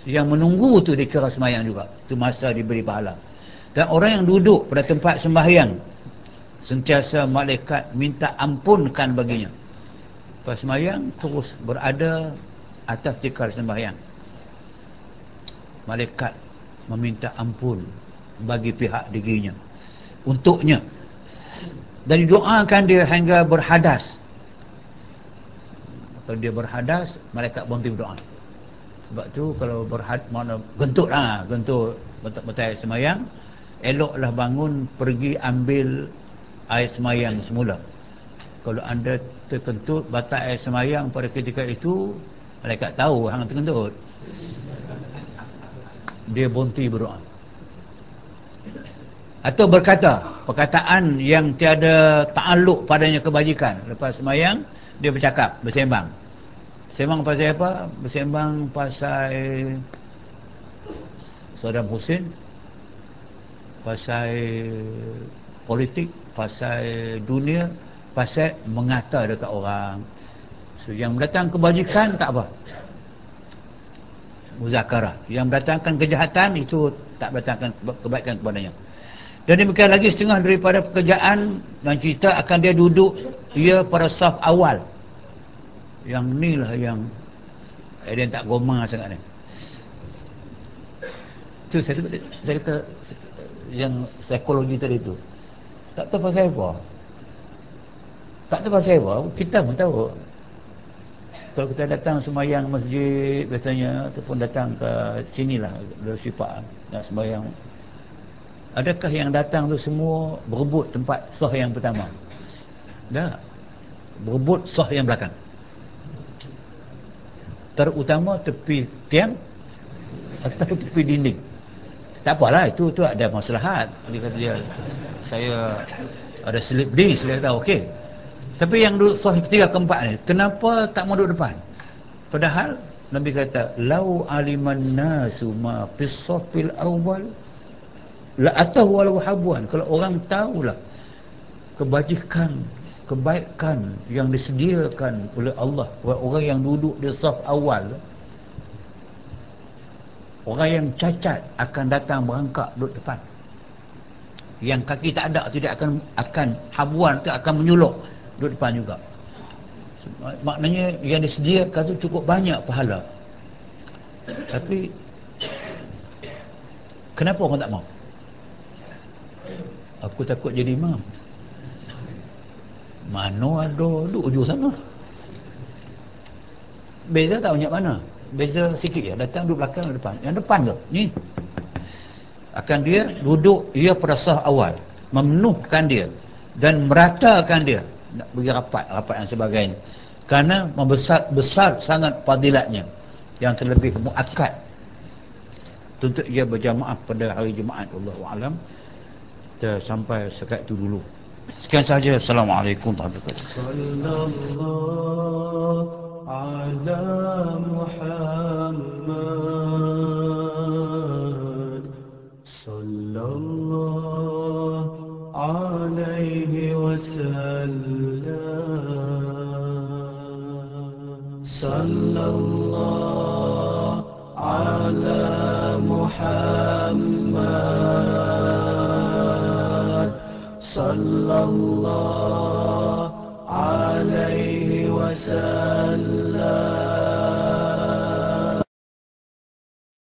Yang menunggu tu dikira sembahyang juga. Itu masa diberi pahala. Dan orang yang duduk pada tempat sembahyang, sentiasa malaikat minta ampunkan baginya. Lepas sembahyang terus berada atas tikar sembahyang. Malaikat meminta ampun bagi pihak dirinya, untuknya. Dan didoakan dia hingga berhadas. Kalau dia berhadas, malaikat berhenti berdoa. Sebab tu kalau gentut betul sembahyang, eloklah bangun pergi ambil air sembahyang semula. Kalau anda terkentut batal air sembahyang pada ketika itu, malaikat tahu hang terkentut, dia berhenti berdoa. Atau berkata perkataan yang tiada ta'alluq padanya kebajikan. Lepas sembahyang dia bercakap, bersembang. Sembang pasal apa? Bersembang pasal Saddam Hussein, pasal politik, pasal dunia, pasal mengata dekat orang. So yang mendatang kebajikan tak apa, muzakarah. Yang mendatangkan kejahatan itu tak mendatangkan kebaikan kepadanya. Dan demikian lagi setengah daripada pekerjaan dan cerita akan dia duduk ia pada saf awal. Yang ni lah yang dia tak goma sangat ni. Tu saya kata yang psikologi tadi tu. Tak tahu pasal apa. Tak tahu pasal apa, kita pun tahu. Kalau kita datang sembahyang masjid biasanya, ataupun datang ke sinilah Syifa nak sembahyang, adakah yang datang tu semua berebut tempat sah yang pertama? Tak. Berebut sah yang belakang. Terutama tepi tiang atau tepi dinding. Tak apalah, itu ada maslahat. Dia kata dia, saya ada slip disc, dia kata okey. Tapi yang duduk sah ketiga keempat ni, kenapa tak mau duduk depan? Padahal Nabi kata, lau aliman nasu ma fis safil awal la atahu walau habuan. Kalau orang tahulah kebajikan, kebaikan yang disediakan oleh Allah buat orang yang duduk di saf awal, orang yang cacat akan datang merangkak duduk depan. Yang kaki tak ada tidak akan habuan tu akan menyuluk duduk depan juga. Maknanya yang disediakan tu cukup banyak pahala. Tapi kenapa orang tak mau? Aku takut jadi imam. Mana ada duduk ujung sana. Beza tak banyak mana. Beza sikit je. Datang duduk belakang, depan. Yang depan ke? Ni. Akan dia duduk ia pada sah awal. Memenuhkan dia. Dan meratakan dia. Nak bagi rapat dan sebagainya. Kerana besar sangat fadilatnya. Yang terlebih muakkad. Untuk ia berjamaah pada hari Jumaat. Wallahu a'lam. Kita sampai sekat itu dulu. Sekian sahaja. Assalamualaikum warahmatullahi wabarakatuh. Sallallahu ala Muhammad. Sallallahu alaihi wasallam. Sallallahu ala Muhammad. صلى الله عليه وسلم